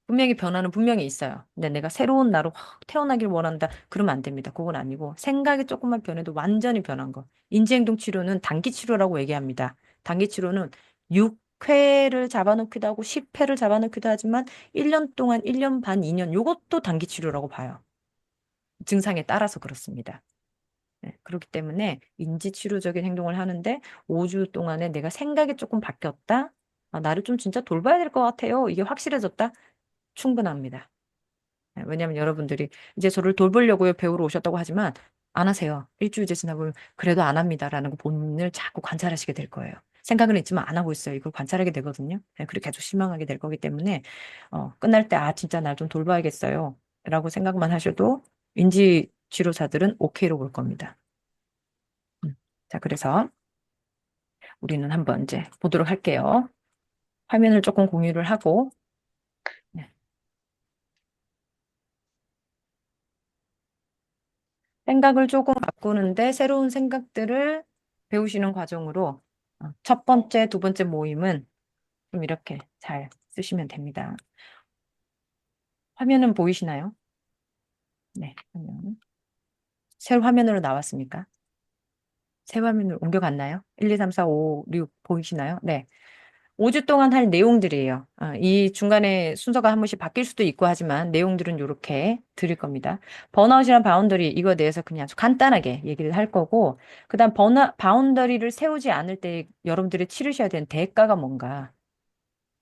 분명히 변화는 분명히 있어요. 근데 내가 새로운 나로 확 태어나길 원한다. 그러면 안 됩니다. 그건 아니고 생각이 조금만 변해도 완전히 변한 거. 인지행동 치료는 단기 치료라고 얘기합니다. 단기 치료는 6회를 잡아놓기도 하고 10회를 잡아놓기도 하지만 1년 동안 1년 반, 2년 요것도 단기 치료라고 봐요. 증상에 따라서 그렇습니다. 네. 그렇기 때문에 인지치료적인 행동을 하는데 5주 동안에 내가 생각이 조금 바뀌었다. 아, 나를 좀 진짜 돌봐야 될 것 같아요. 이게 확실해졌다. 충분합니다. 네, 왜냐하면 여러분들이 이제 저를 돌보려고요 배우러 오셨다고 하지만 안 하세요. 일주일째 지나보면 그래도 안 합니다라는 거 본인을 자꾸 관찰하시게 될 거예요. 생각은 있지만 안 하고 있어요. 이걸 관찰하게 되거든요. 네, 그리고 계속 실망하게 될 거기 때문에 끝날 때 아 진짜 날 좀 돌봐야겠어요. 라고 생각만 하셔도 인지 치료사들은 오케이로 볼 겁니다. 자, 그래서 우리는 한번 이제 보도록 할게요. 화면을 조금 공유를 하고 네. 생각을 조금 바꾸는데 새로운 생각들을 배우시는 과정으로 첫 번째, 두 번째 모임은 좀 이렇게 잘 쓰시면 됩니다. 화면은 보이시나요? 네, 화면. 새 화면으로 나왔습니까? 새 화면으로 옮겨갔나요? 1, 2, 3, 4, 5, 6 보이시나요? 네. 5주 동안 할 내용들이에요. 이 중간에 순서가 한 번씩 바뀔 수도 있고 하지만 내용들은 이렇게 드릴 겁니다. 번아웃이란 바운더리 이거에 대해서 그냥 아주 간단하게 얘기를 할 거고 그다음 바운더리를 세우지 않을 때 여러분들이 치르셔야 되는 대가가 뭔가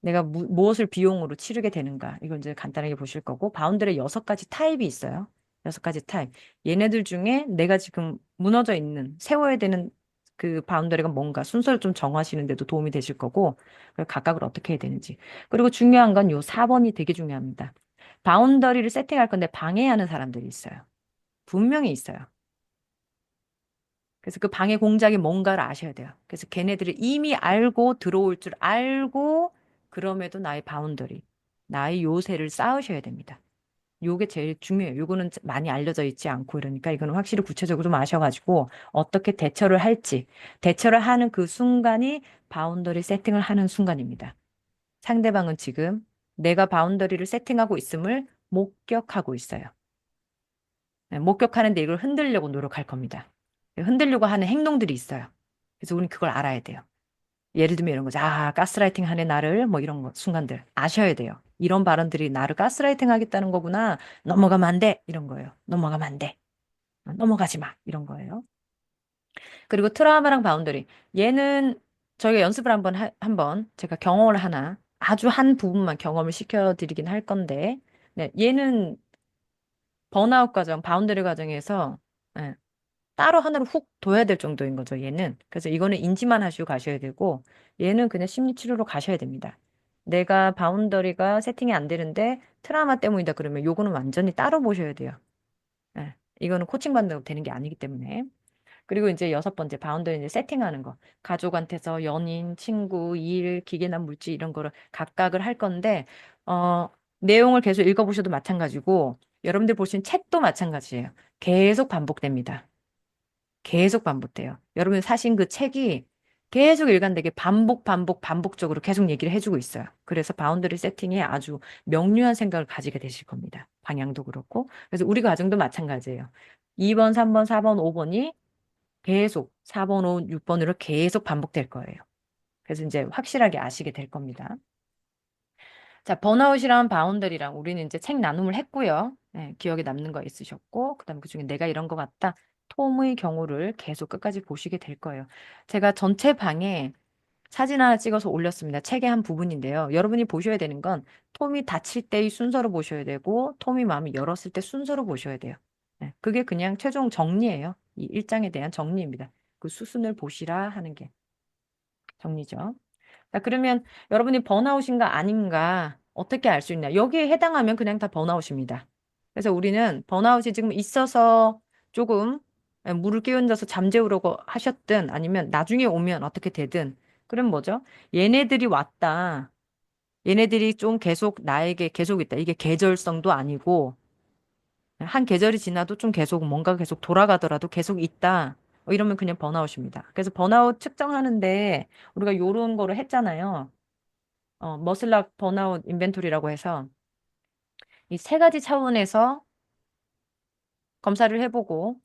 내가 무엇을 비용으로 치르게 되는가 이걸 이제 간단하게 보실 거고 바운더리 6가지 타입이 있어요. 6가지 타입. 얘네들 중에 내가 지금 무너져 있는 세워야 되는 그 바운더리가 뭔가 순서를 좀 정하시는 데도 도움이 되실 거고 그걸 각각을 어떻게 해야 되는지. 그리고 중요한 건 요 4번이 되게 중요합니다. 바운더리를 세팅할 건데 방해하는 사람들이 있어요. 분명히 있어요. 그래서 그 방해 공작이 뭔가를 아셔야 돼요. 그래서 걔네들이 이미 알고 들어올 줄 알고 그럼에도 나의 바운더리, 나의 요새를 쌓으셔야 됩니다. 요게 제일 중요해요. 요거는 많이 알려져 있지 않고 이러니까 이거는 확실히 구체적으로 좀 아셔가지고 어떻게 대처를 할지 대처를 하는 그 순간이 바운더리 세팅을 하는 순간입니다. 상대방은 지금 내가 바운더리를 세팅하고 있음을 목격하고 있어요. 네, 목격하는데 이걸 흔들려고 노력할 겁니다. 흔들려고 하는 행동들이 있어요. 그래서 우리는 그걸 알아야 돼요. 예를 들면 이런 거죠. 아, 가스라이팅 하네, 나를. 뭐 이런 거, 순간들. 아셔야 돼요. 이런 발언들이 나를 가스라이팅 하겠다는 거구나. 넘어가면 안 돼. 이런 거예요. 넘어가면 안 돼. 넘어가지 마. 이런 거예요. 그리고 트라우마랑 바운더리. 얘는 저희가 연습을 한번 제가 경험을 하나, 아주 한 부분만 경험을 시켜드리긴 할 건데, 네, 얘는 번아웃 과정, 바운더리 과정에서 예, 따로 하나로 훅 둬야 될 정도인 거죠, 얘는. 그래서 이거는 인지만 하시고 가셔야 되고, 얘는 그냥 심리치료로 가셔야 됩니다. 내가 바운더리가 세팅이 안 되는데 트라우마 때문이다 그러면 요거는 완전히 따로 보셔야 돼요. 예, 이거는 코칭 받는다고 되는 게 아니기 때문에. 그리고 이제 6번째, 바운더리 이제 세팅하는 거. 가족한테서 연인, 친구, 일, 기계나 물질 이런 거를 각각을 할 건데, 어, 내용을 계속 읽어보셔도 마찬가지고, 여러분들 보신 책도 마찬가지예요. 계속 반복됩니다. 계속 반복돼요. 여러분 사신 그 책이 계속 일관되게 반복적으로 계속 얘기를 해주고 있어요. 그래서 바운더리 세팅에 아주 명료한 생각을 가지게 되실 겁니다. 방향도 그렇고. 그래서 우리 가정도 마찬가지예요. 2번, 3번, 4번, 5번이 계속 4번, 5, 6번으로 계속 반복될 거예요. 그래서 이제 확실하게 아시게 될 겁니다. 자, 번아웃이랑 바운더리랑 우리는 이제 책 나눔을 했고요. 네, 기억에 남는 거 있으셨고, 그다음에 그중에 내가 이런 것 같다. 톰의 경우를 계속 끝까지 보시게 될 거예요. 제가 전체 방에 사진 하나 찍어서 올렸습니다. 책의 한 부분인데요. 여러분이 보셔야 되는 건 톰이 닫힐 때의 순서로 보셔야 되고, 톰이 마음을 열었을 때 순서로 보셔야 돼요. 네, 그게 그냥 최종 정리예요. 이 1장에 대한 정리입니다. 그 수순을 보시라 하는 게 정리죠. 자, 그러면 여러분이 번아웃인가 아닌가 어떻게 알 수 있냐? 여기에 해당하면 그냥 다 번아웃입니다. 그래서 우리는 번아웃이 지금 있어서 조금 물을 끼얹어서 잠재우려고 하셨든 아니면 나중에 오면 어떻게 되든 그럼 뭐죠? 얘네들이 왔다. 얘네들이 좀 계속 나에게 계속 있다. 이게 계절성도 아니고 한 계절이 지나도 좀 계속 뭔가 계속 돌아가더라도 계속 있다. 이러면 그냥 번아웃입니다. 그래서 번아웃 측정하는데 우리가 요런 거를 했잖아요. 머슬락 번아웃 인벤토리라고 해서 이 3가지 차원에서 검사를 해보고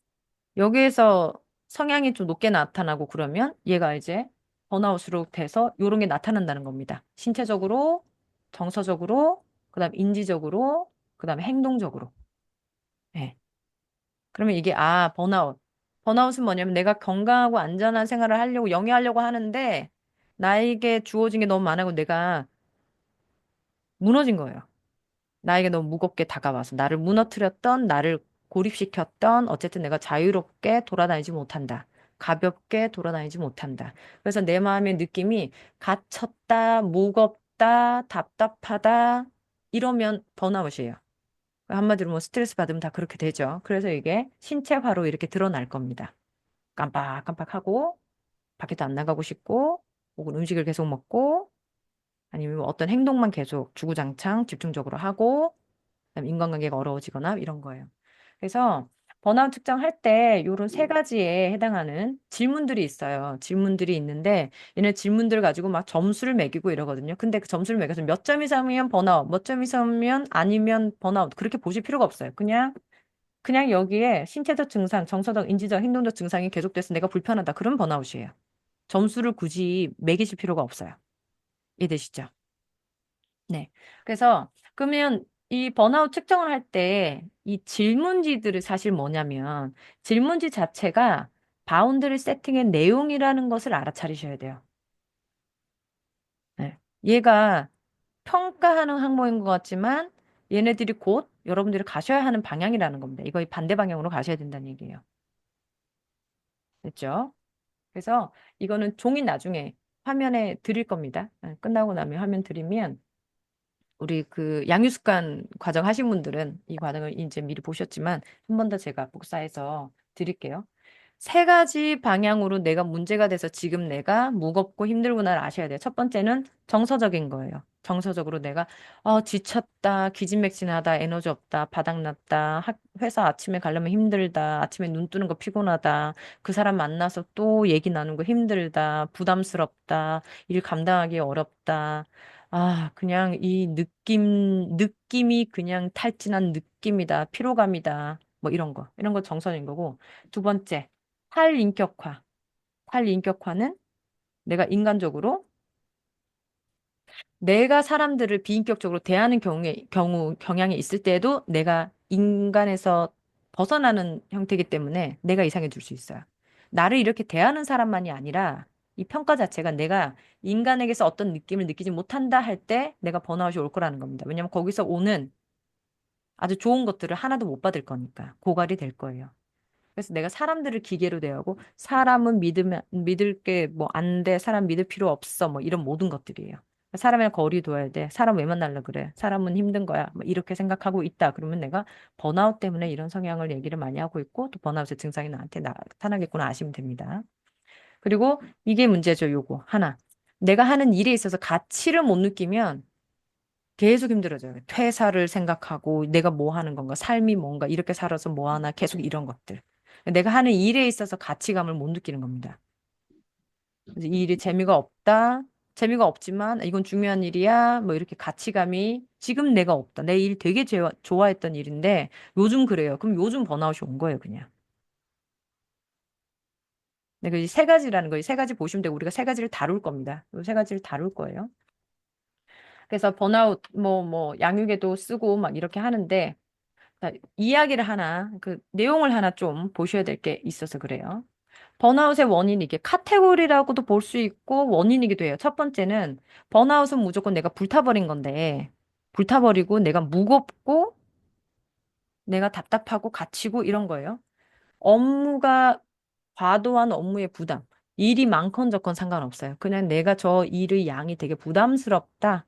여기에서 성향이 좀 높게 나타나고 그러면 얘가 이제 번아웃으로 돼서 요런 게 나타난다는 겁니다. 신체적으로, 정서적으로, 그다음 인지적으로, 그다음에 행동적으로. 네. 그러면 이게 번아웃. 번아웃은 뭐냐면 내가 건강하고 안전한 생활을 하려고 영위하려고 하는데 나에게 주어진 게 너무 많아고 내가 무너진 거예요. 나에게 너무 무겁게 다가와서 나를 무너뜨렸던, 나를 고립시켰던, 어쨌든 내가 자유롭게 돌아다니지 못한다. 가볍게 돌아다니지 못한다. 그래서 내 마음의 느낌이 갇혔다, 무겁다, 답답하다, 이러면 번아웃이에요. 한마디로 뭐 스트레스 받으면 다 그렇게 되죠. 그래서 이게 신체화로 이렇게 드러날 겁니다. 깜빡깜빡하고, 밖에도 안 나가고 싶고, 혹은 음식을 계속 먹고, 아니면 뭐 어떤 행동만 계속 주구장창 집중적으로 하고, 그다음에 인간관계가 어려워지거나 이런 거예요. 그래서 번아웃 측정할 때 요런 세 가지에 해당하는 질문들이 있어요. 질문들이 있는데 얘네 질문들 가지고 막 점수를 매기고 이러거든요. 근데 그 점수를 매겨서 몇 점 이상이면 번아웃, 몇 점 이상이면 아니면 번아웃 그렇게 보실 필요가 없어요. 그냥 여기에 신체적 증상, 정서적, 인지적, 행동적 증상이 계속돼서 내가 불편하다. 그럼 번아웃이에요. 점수를 굳이 매기실 필요가 없어요. 이해되시죠? 네. 그래서 그러면 이 번아웃 측정을 할 때 이 질문지들이 사실 뭐냐면 질문지 자체가 바운드리 세팅의 내용이라는 것을 알아차리셔야 돼요. 네. 얘가 평가하는 항목인 것 같지만 얘네들이 곧 여러분들이 가셔야 하는 방향이라는 겁니다. 이거 반대 방향으로 가셔야 된다는 얘기예요. 됐죠? 그래서 이거는 종이 나중에 화면에 드릴 겁니다. 끝나고 나면 화면 드리면 우리 그 양육습관 과정 하신 분들은 이 과정을 이제 미리 보셨지만 한 번 더 제가 복사해서 드릴게요. 세 가지 방향으로 내가 문제가 돼서 지금 내가 무겁고 힘들구나를 아셔야 돼요. 첫 번째는 정서적인 거예요. 정서적으로 내가 지쳤다, 기진맥진하다, 에너지 없다, 바닥났다, 회사 아침에 가려면 힘들다, 아침에 눈 뜨는 거 피곤하다, 그 사람 만나서 또 얘기 나누는 거 힘들다, 부담스럽다, 일 감당하기 어렵다. 그냥 이 느낌이 그냥 탈진한 느낌이다, 피로감이다, 뭐 이런 거 정서적인 거고. 두 번째, 탈인격화. 탈인격화는 내가 인간적으로 내가 사람들을 비인격적으로 대하는 경향이 있을 때에도 내가 인간에서 벗어나는 형태이기 때문에 내가 이상해질 수 있어요. 나를 이렇게 대하는 사람만이 아니라 이 평가 자체가 내가 인간에게서 어떤 느낌을 느끼지 못한다 할 때 내가 번아웃이 올 거라는 겁니다. 왜냐하면 거기서 오는 아주 좋은 것들을 하나도 못 받을 거니까 고갈이 될 거예요. 그래서 내가 사람들을 기계로 대하고 사람은 믿을 게 뭐 안 돼. 사람 믿을 필요 없어. 뭐 이런 모든 것들이에요. 사람이랑 거리 둬야 돼. 사람 왜 만날라 그래? 사람은 힘든 거야. 뭐 이렇게 생각하고 있다. 그러면 내가 번아웃 때문에 이런 성향을 얘기를 많이 하고 있고 또 번아웃의 증상이 나한테 나타나겠구나 아시면 됩니다. 그리고 이게 문제죠. 요거 하나. 내가 하는 일에 있어서 가치를 못 느끼면 계속 힘들어져요. 퇴사를 생각하고 내가 뭐 하는 건가, 삶이 뭔가, 이렇게 살아서 뭐 하나, 계속 이런 것들. 내가 하는 일에 있어서 가치감을 못 느끼는 겁니다. 그래서 이 일이 재미가 없다, 재미가 없지만 이건 중요한 일이야, 뭐 이렇게 가치감이 지금 내가 없다. 내 일 되게 좋아했던 일인데 요즘 그래요. 그럼 요즘 번아웃이 온 거예요, 그냥. 네, 그세 가지라는 거예요. 세 가지 보시면 되고 우리가 세 가지를 다룰 겁니다. 세 가지를 다룰 거예요. 그래서 번아웃 뭐 양육에도 쓰고 막 이렇게 하는데 자, 이야기를 하나, 그 내용을 하나 좀 보셔야 될 게 있어서 그래요. 번아웃의 원인이 이게 카테고리라고도 볼 수 있고 원인이기도 해요. 첫 번째는 번아웃은 무조건 내가 불타버린 건데 불타버리고 내가 무겁고 내가 답답하고 갇히고 이런 거예요. 업무가 과도한 업무의 부담. 일이 많건 적건 상관없어요. 그냥 내가 저 일의 양이 되게 부담스럽다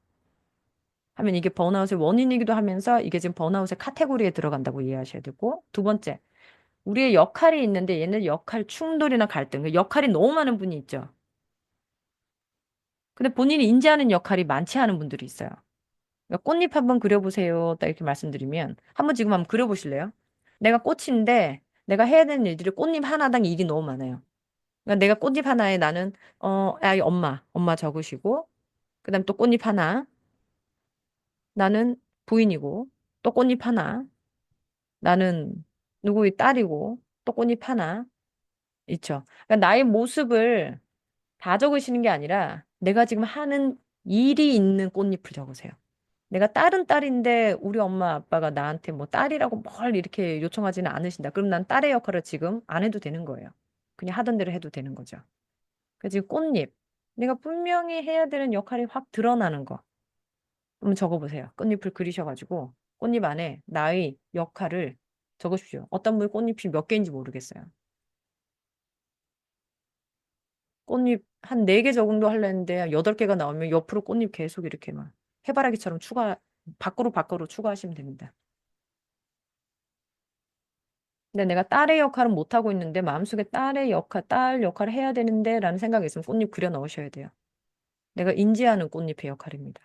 하면 이게 번아웃의 원인이기도 하면서 이게 지금 번아웃의 카테고리에 들어간다고 이해하셔야 되고 두 번째. 우리의 역할이 있는데 얘는 역할 충돌이나 갈등, 그 역할이 너무 많은 분이 있죠. 근데 본인이 인지하는 역할이 많지 않은 분들이 있어요. 그러니까 꽃잎 한번 그려보세요. 딱 이렇게 말씀드리면 한번 지금 한번 그려보실래요? 내가 꽃인데 내가 해야 되는 일들이 꽃잎 하나당 일이 너무 많아요. 그러니까 내가 꽃잎 하나에 나는 엄마 적으시고 그다음 또 꽃잎 하나 나는 부인이고 또 꽃잎 하나 나는 누구의 딸이고 또 꽃잎 하나 있죠. 그러니까 나의 모습을 다 적으시는 게 아니라 내가 지금 하는 일이 있는 꽃잎을 적으세요. 내가 딸은 딸인데 우리 엄마 아빠가 나한테 뭐 딸이라고 뭘 이렇게 요청하지는 않으신다. 그럼 난 딸의 역할을 지금 안 해도 되는 거예요. 그냥 하던 대로 해도 되는 거죠. 그래서 지금 꽃잎. 내가 분명히 해야 되는 역할이 확 드러나는 거. 한번 적어보세요. 꽃잎을 그리셔가지고 꽃잎 안에 나의 역할을 적으십시오. 어떤 분이 꽃잎이 몇 개인지 모르겠어요. 꽃잎 한 4개 정도 하려는데 8개가 나오면 옆으로 꽃잎 계속 이렇게 막 해바라기처럼 밖으로 추가하시면 됩니다. 근데 내가 딸의 역할은 못하고 있는데 마음속에 딸 역할을 해야 되는데 라는 생각이 있으면 꽃잎 그려 넣으셔야 돼요. 내가 인지하는 꽃잎의 역할입니다.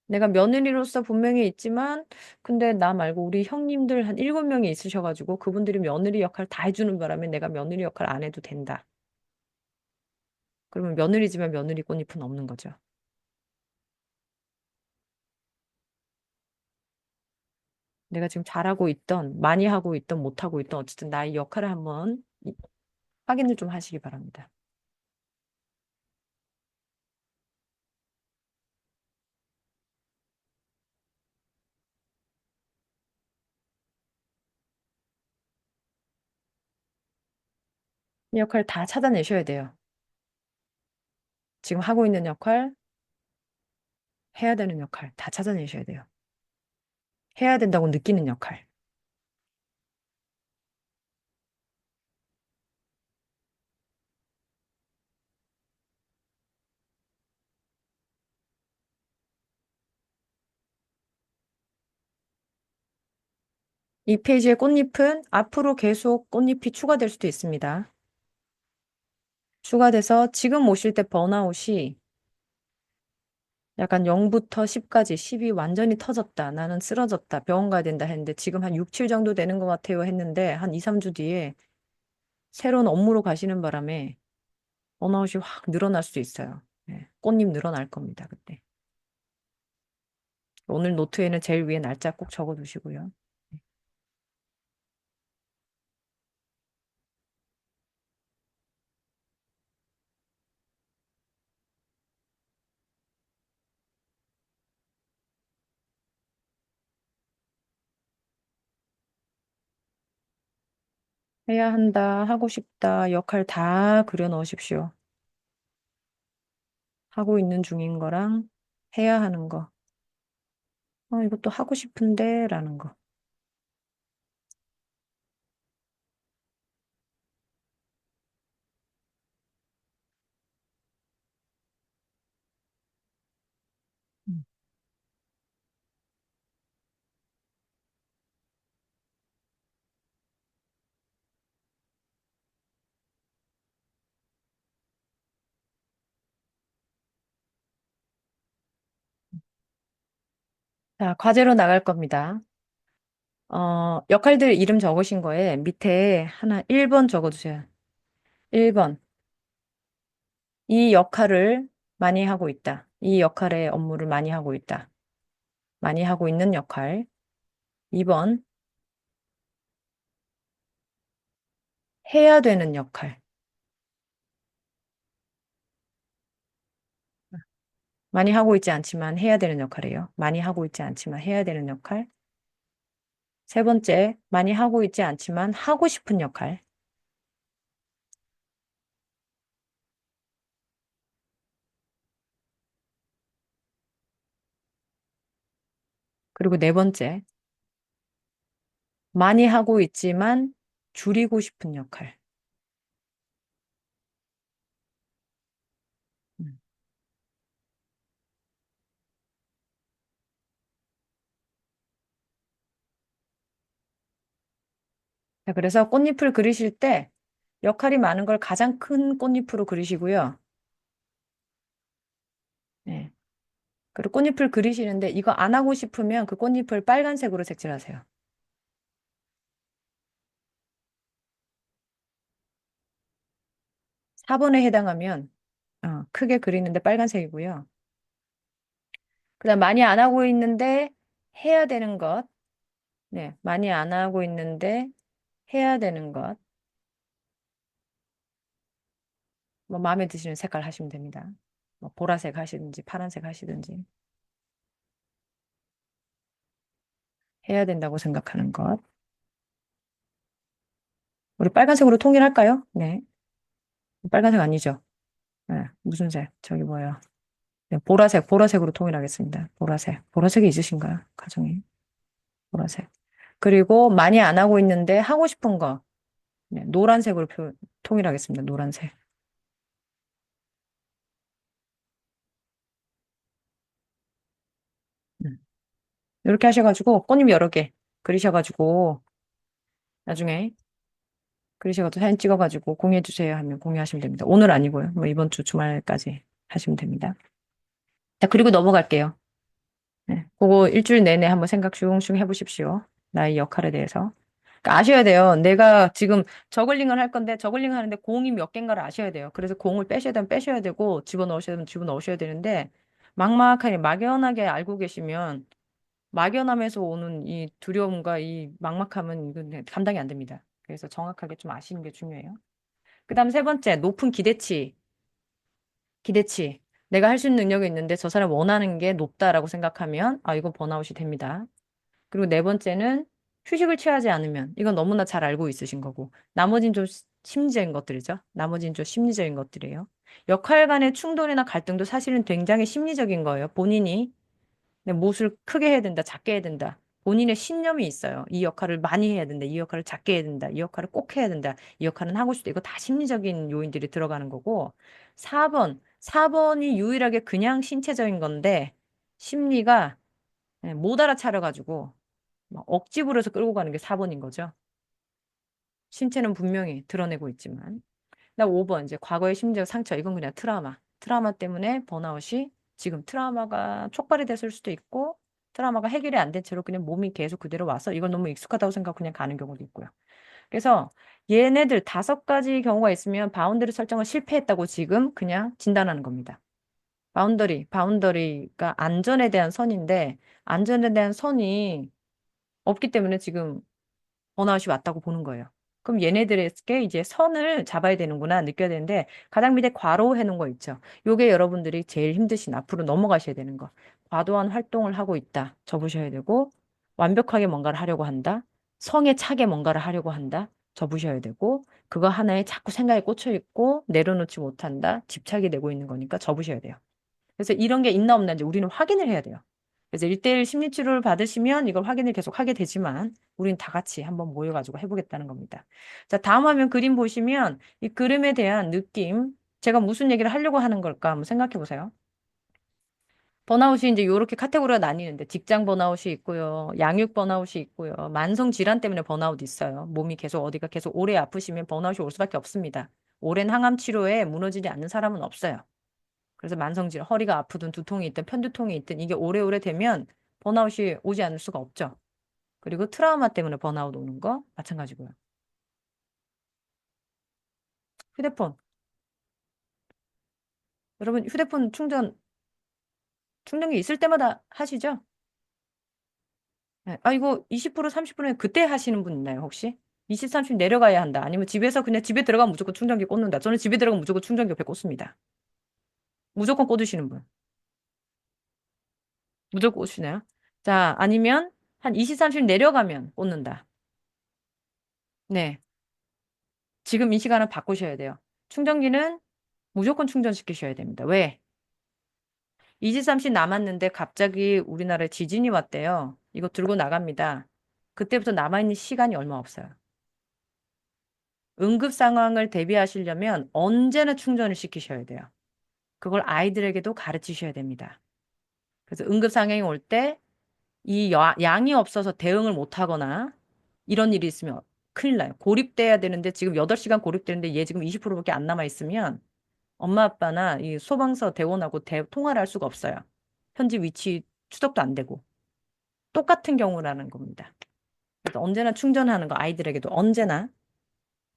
내가 며느리로서 분명히 있지만 근데 나 말고 우리 형님들 한 7명이 있으셔가지고 그분들이 며느리 역할 다 해주는 바람에 내가 며느리 역할 안 해도 된다. 그러면 며느리지만 며느리 꽃잎은 없는 거죠. 내가 지금 잘하고 있던, 많이 하고 있던, 못하고 있던 어쨌든 나의 역할을 한번 확인을 좀 하시기 바랍니다. 이 역할 다 찾아내셔야 돼요. 지금 하고 있는 역할, 해야 되는 역할 다 찾아내셔야 돼요. 해야 된다고 느끼는 역할. 이 페이지의 꽃잎은 앞으로 계속 꽃잎이 추가될 수도 있습니다. 추가돼서 지금 오실 때 번아웃이 약간 0부터 10까지 10이 완전히 터졌다. 나는 쓰러졌다. 병원 가야 된다 했는데 지금 한 6, 7 정도 되는 것 같아요 했는데 한 2, 3주 뒤에 새로운 업무로 가시는 바람에 번아웃이 확 늘어날 수도 있어요. 네, 꽃잎 늘어날 겁니다. 그때. 오늘 노트에는 제일 위에 날짜 꼭 적어 두시고요. 해야 한다, 하고 싶다, 역할 다 그려 넣으십시오. 하고 있는 중인 거랑 해야 하는 거. 이것도 하고 싶은데 라는 거. 음. 자, 과제로 나갈 겁니다. 역할들 이름 적으신 거에 밑에 하나 1번 적어주세요. 1번. 이 역할을 많이 하고 있다. 이 역할의 업무를 많이 하고 있다. 많이 하고 있는 역할. 2번. 해야 되는 역할. 많이 하고 있지 않지만 해야 되는 역할이에요. 많이 하고 있지 않지만 해야 되는 역할. 세 번째, 많이 하고 있지 않지만 하고 싶은 역할. 그리고 네 번째, 많이 하고 있지만 줄이고 싶은 역할. 음. 자, 그래서 꽃잎을 그리실 때 역할이 많은 걸 가장 큰 꽃잎으로 그리시고요. 네. 그리고 꽃잎을 그리시는데 이거 안 하고 싶으면 그 꽃잎을 빨간색으로 색칠하세요. 4번에 해당하면 크게 그리는데 빨간색이고요. 그다음 많이 안 하고 있는데 해야 되는 것. 네, 많이 안 하고 있는데 해야 되는 것. 뭐 마음에 드시는 색깔 하시면 됩니다. 뭐 보라색 하시든지 파란색 하시든지 해야 된다고 생각하는 것. 우리 빨간색으로 통일할까요? 네. 빨간색 아니죠? 네. 무슨 색? 저기 뭐예요? 네, 보라색으로 통일하겠습니다. 보라색이 있으신가요? 가정에. 보라색. 그리고 많이 안 하고 있는데 하고 싶은 거. 네, 노란색으로 통일하겠습니다. 노란색. 음. 이렇게 하셔가지고 꽃님 여러 개 그리셔가지고 나중에 그리셔가지고 사진 찍어가지고 공유해주세요 하면 공유하시면 됩니다. 오늘 아니고요. 뭐 이번 주 주말까지 하시면 됩니다. 자, 그리고 넘어갈게요. 네, 그거 일주일 내내 한번 생각 슝슝 해보십시오. 나의 역할에 대해서. 그러니까 아셔야 돼요. 내가 지금 저글링을 할 건데 저글링 하는데 공이 몇 개인가를 아셔야 돼요. 그래서 공을 빼셔야 되면 빼셔야 되고 집어넣으셔야 되면 집어넣으셔야 되는데 막막하게 막연하게 알고 계시면 막연함에서 오는 이 두려움과 이 막막함은 이건 감당이 안 됩니다. 그래서 정확하게 좀 아시는 게 중요해요. 그다음 세 번째, 높은 기대치. 기대치. 내가 할 수 있는 능력이 있는데 저 사람 원하는 게 높다라고 생각하면 아, 이거 번아웃이 됩니다. 그리고 네 번째는 휴식을 취하지 않으면 이건 너무나 잘 알고 있으신 거고 나머지는 좀 심리적인 것들이죠. 나머지는 좀 심리적인 것들이에요. 역할 간의 충돌이나 갈등도 사실은 굉장히 심리적인 거예요. 본인이 내 못을 크게 해야 된다, 작게 해야 된다. 본인의 신념이 있어요. 이 역할을 많이 해야 된다. 이 역할을 작게 해야 된다. 이 역할을 꼭 해야 된다. 이 역할은 하고 싶다. 이거 다 심리적인 요인들이 들어가는 거고 4번이 유일하게 그냥 신체적인 건데 심리가 못 알아차려가지고 막 억지 부려서 끌고 가는 게 4번인 거죠. 신체는 분명히 드러내고 있지만. 나 5번 이제 과거의 심리적 상처 이건 그냥 트라우마. 트라우마 때문에 번아웃이 지금 트라우마가 촉발이 됐을 수도 있고 트라우마가 해결이 안 된 채로 그냥 몸이 계속 그대로 와서 이걸 너무 익숙하다고 생각하고 그냥 가는 경우도 있고요. 그래서 얘네들 5가지 경우가 있으면 바운더리 설정을 실패했다고 지금 그냥 진단하는 겁니다. 바운더리가 안전에 대한 선인데 안전에 대한 선이 없기 때문에 지금 번아웃이 왔다고 보는 거예요. 그럼 얘네들에게 이제 선을 잡아야 되는구나 느껴야 되는데 가장 밑에 괄호 해놓은 거 있죠. 요게 여러분들이 제일 힘드신 앞으로 넘어가셔야 되는 거. 과도한 활동을 하고 있다. 접으셔야 되고 완벽하게 뭔가를 하려고 한다. 성에 차게 뭔가를 하려고 한다. 접으셔야 되고 그거 하나에 자꾸 생각에 꽂혀 있고 내려놓지 못한다. 집착이 되고 있는 거니까 접으셔야 돼요. 그래서 이런 게 있나 없나 이제 우리는 확인을 해야 돼요. 그래서 1대1 심리치료를 받으시면 이걸 확인을 계속 하게 되지만 우리는 다 같이 한번 모여가지고 해보겠다는 겁니다. 자, 다음 화면 그림 보시면 이 그림에 대한 느낌, 제가 무슨 얘기를 하려고 하는 걸까 한번 생각해 보세요. 번아웃이 이제 이렇게 카테고리가 나뉘는데 직장 번아웃이 있고요. 양육 번아웃이 있고요. 만성 질환 때문에 번아웃 있어요. 몸이 계속 어디가 계속 오래 아프시면 번아웃이 올 수밖에 없습니다. 오랜 항암 치료에 무너지지 않는 사람은 없어요. 그래서 만성질환, 허리가 아프든 두통이 있든 편두통이 있든 이게 오래오래 되면 번아웃이 오지 않을 수가 없죠. 그리고 트라우마 때문에 번아웃 오는 거 마찬가지고요. 휴대폰. 여러분 휴대폰 충전기 있을 때마다 하시죠? 네. 아, 이거 20% 30%는 그때 하시는 분 있나요, 혹시? 20, 30 내려가야 한다. 아니면 집에서 그냥 집에 들어가면 무조건 충전기 꽂는다. 저는 집에 들어가면 무조건 충전기 옆에 꽂습니다. 무조건 꽂으시는 분. 무조건 꽂으시나요? 자, 아니면 한 20, 30 내려가면 꽂는다. 네. 지금 이 시간을 바꾸셔야 돼요. 충전기는 무조건 충전시키셔야 됩니다. 왜? 23시 남았는데 갑자기 우리나라에 지진이 왔대요. 이거 들고 나갑니다. 그때부터 남아있는 시간이 얼마 없어요. 응급 상황을 대비하시려면 언제나 충전을 시키셔야 돼요. 그걸 아이들에게도 가르치셔야 됩니다. 그래서 응급 상황이 올 때 이 양이 없어서 대응을 못 하거나 이런 일이 있으면 큰일 나요. 고립돼야 되는데 지금 8시간 고립되는데 얘 지금 20%밖에 안 남아 있으면 엄마 아빠나 이 소방서 대원하고 통화를 할 수가 없어요. 현지 위치 추적도 안 되고 똑같은 경우라는 겁니다. 그래서 언제나 충전하는 거 아이들에게도 언제나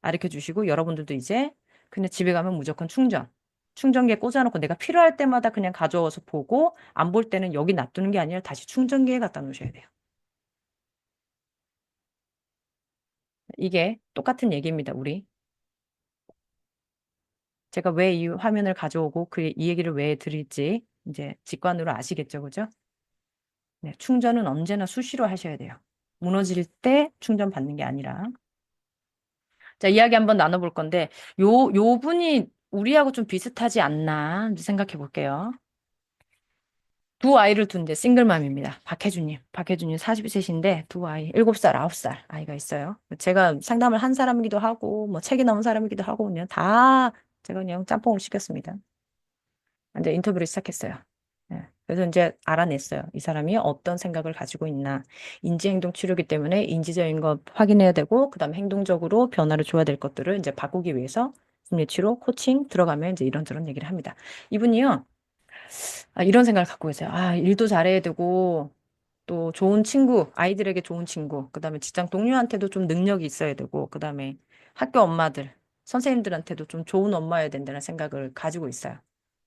가르쳐 주시고 여러분들도 이제 그냥 집에 가면 무조건 충전. 충전기에 꽂아놓고 내가 필요할 때마다 그냥 가져와서 보고 안 볼 때는 여기 놔두는 게 아니라 다시 충전기에 갖다 놓으셔야 돼요. 이게 똑같은 얘기입니다, 우리. 제가 왜 이 화면을 가져오고 이 얘기를 왜 드릴지 이제 직관으로 아시겠죠, 그죠? 네, 충전은 언제나 수시로 하셔야 돼요. 무너질 때 충전 받는 게 아니라. 자, 이야기 한번 나눠볼 건데, 요 분이 우리하고 좀 비슷하지 않나 생각해 볼게요. 두 아이를 둔 데 싱글맘입니다. 박혜주님. 박혜주님 43인데 두 아이, 7살, 9살 아이가 있어요. 제가 상담을 한 사람이기도 하고, 뭐 책이 나온 사람이기도 하고, 그냥 다 제가 그냥 짬뽕을 시켰습니다. 이제 인터뷰를 시작했어요. 예. 그래서 이제 알아냈어요. 이 사람이 어떤 생각을 가지고 있나. 인지행동 치료기 때문에 인지적인 것 확인해야 되고, 그 다음에 행동적으로 변화를 줘야 될 것들을 이제 바꾸기 위해서 심리치료, 코칭 들어가면 이제 이런저런 얘기를 합니다. 이분이요, 이런 생각을 갖고 계세요. 일도 잘해야 되고, 또 좋은 친구, 아이들에게 좋은 친구, 그 다음에 직장 동료한테도 좀 능력이 있어야 되고, 그 다음에 학교 엄마들, 선생님들한테도 좀 좋은 엄마여야 된다는 생각을 가지고 있어요.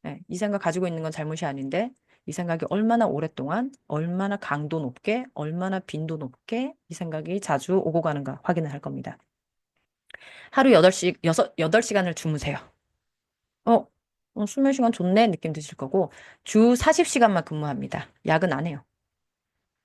네, 이 생각 가지고 있는 건 잘못이 아닌데, 이 생각이 얼마나 오랫동안, 얼마나 강도 높게, 얼마나 빈도 높게 이 생각이 자주 오고 가는가 확인을 할 겁니다. 하루 8시간을 주무세요. 어, 수면 시간 좋네 느낌 드실 거고, 주 40시간만 근무합니다. 야근 안 해요.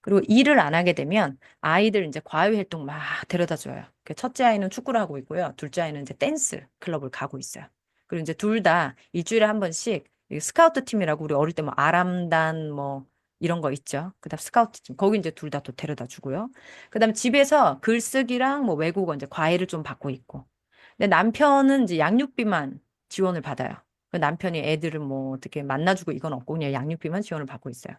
그리고 일을 안 하게 되면 아이들 이제 과외 활동 막 데려다 줘요. 그 첫째 아이는 축구를 하고 있고요. 둘째 아이는 이제 댄스 클럽을 가고 있어요. 그리고 이제 둘 다 일주일에 한 번씩 이 스카우트 팀이라고 우리 어릴 때 뭐 아람단 뭐 이런 거 있죠. 그다음 스카우트 팀 거기 이제 둘 다 또 데려다 주고요. 그다음에 집에서 글쓰기랑 뭐 외국어 이제 과외를 좀 받고 있고. 근데 남편은 이제 양육비만 지원을 받아요. 그 남편이 애들을 뭐 어떻게 만나주고 이건 없고 그냥 양육비만 지원을 받고 있어요.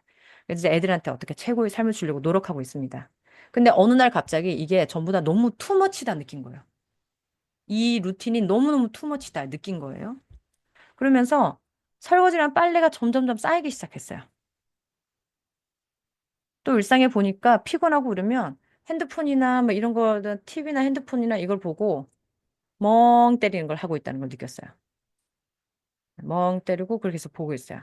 그래서 이제 애들한테 어떻게 최고의 삶을 주려고 노력하고 있습니다. 근데 어느 날 갑자기 이게 전부 다 너무 투머치다 느낀 거예요. 이 루틴이 너무너무 투머치다 느낀 거예요. 그러면서 설거지랑 빨래가 점점점 쌓이기 시작했어요. 또 일상에 보니까 피곤하고 그러면 핸드폰이나 뭐 이런 거, TV나 핸드폰이나 이걸 보고 멍 때리는 걸 하고 있다는 걸 느꼈어요. 멍 때리고 그렇게 해서 보고 있어요.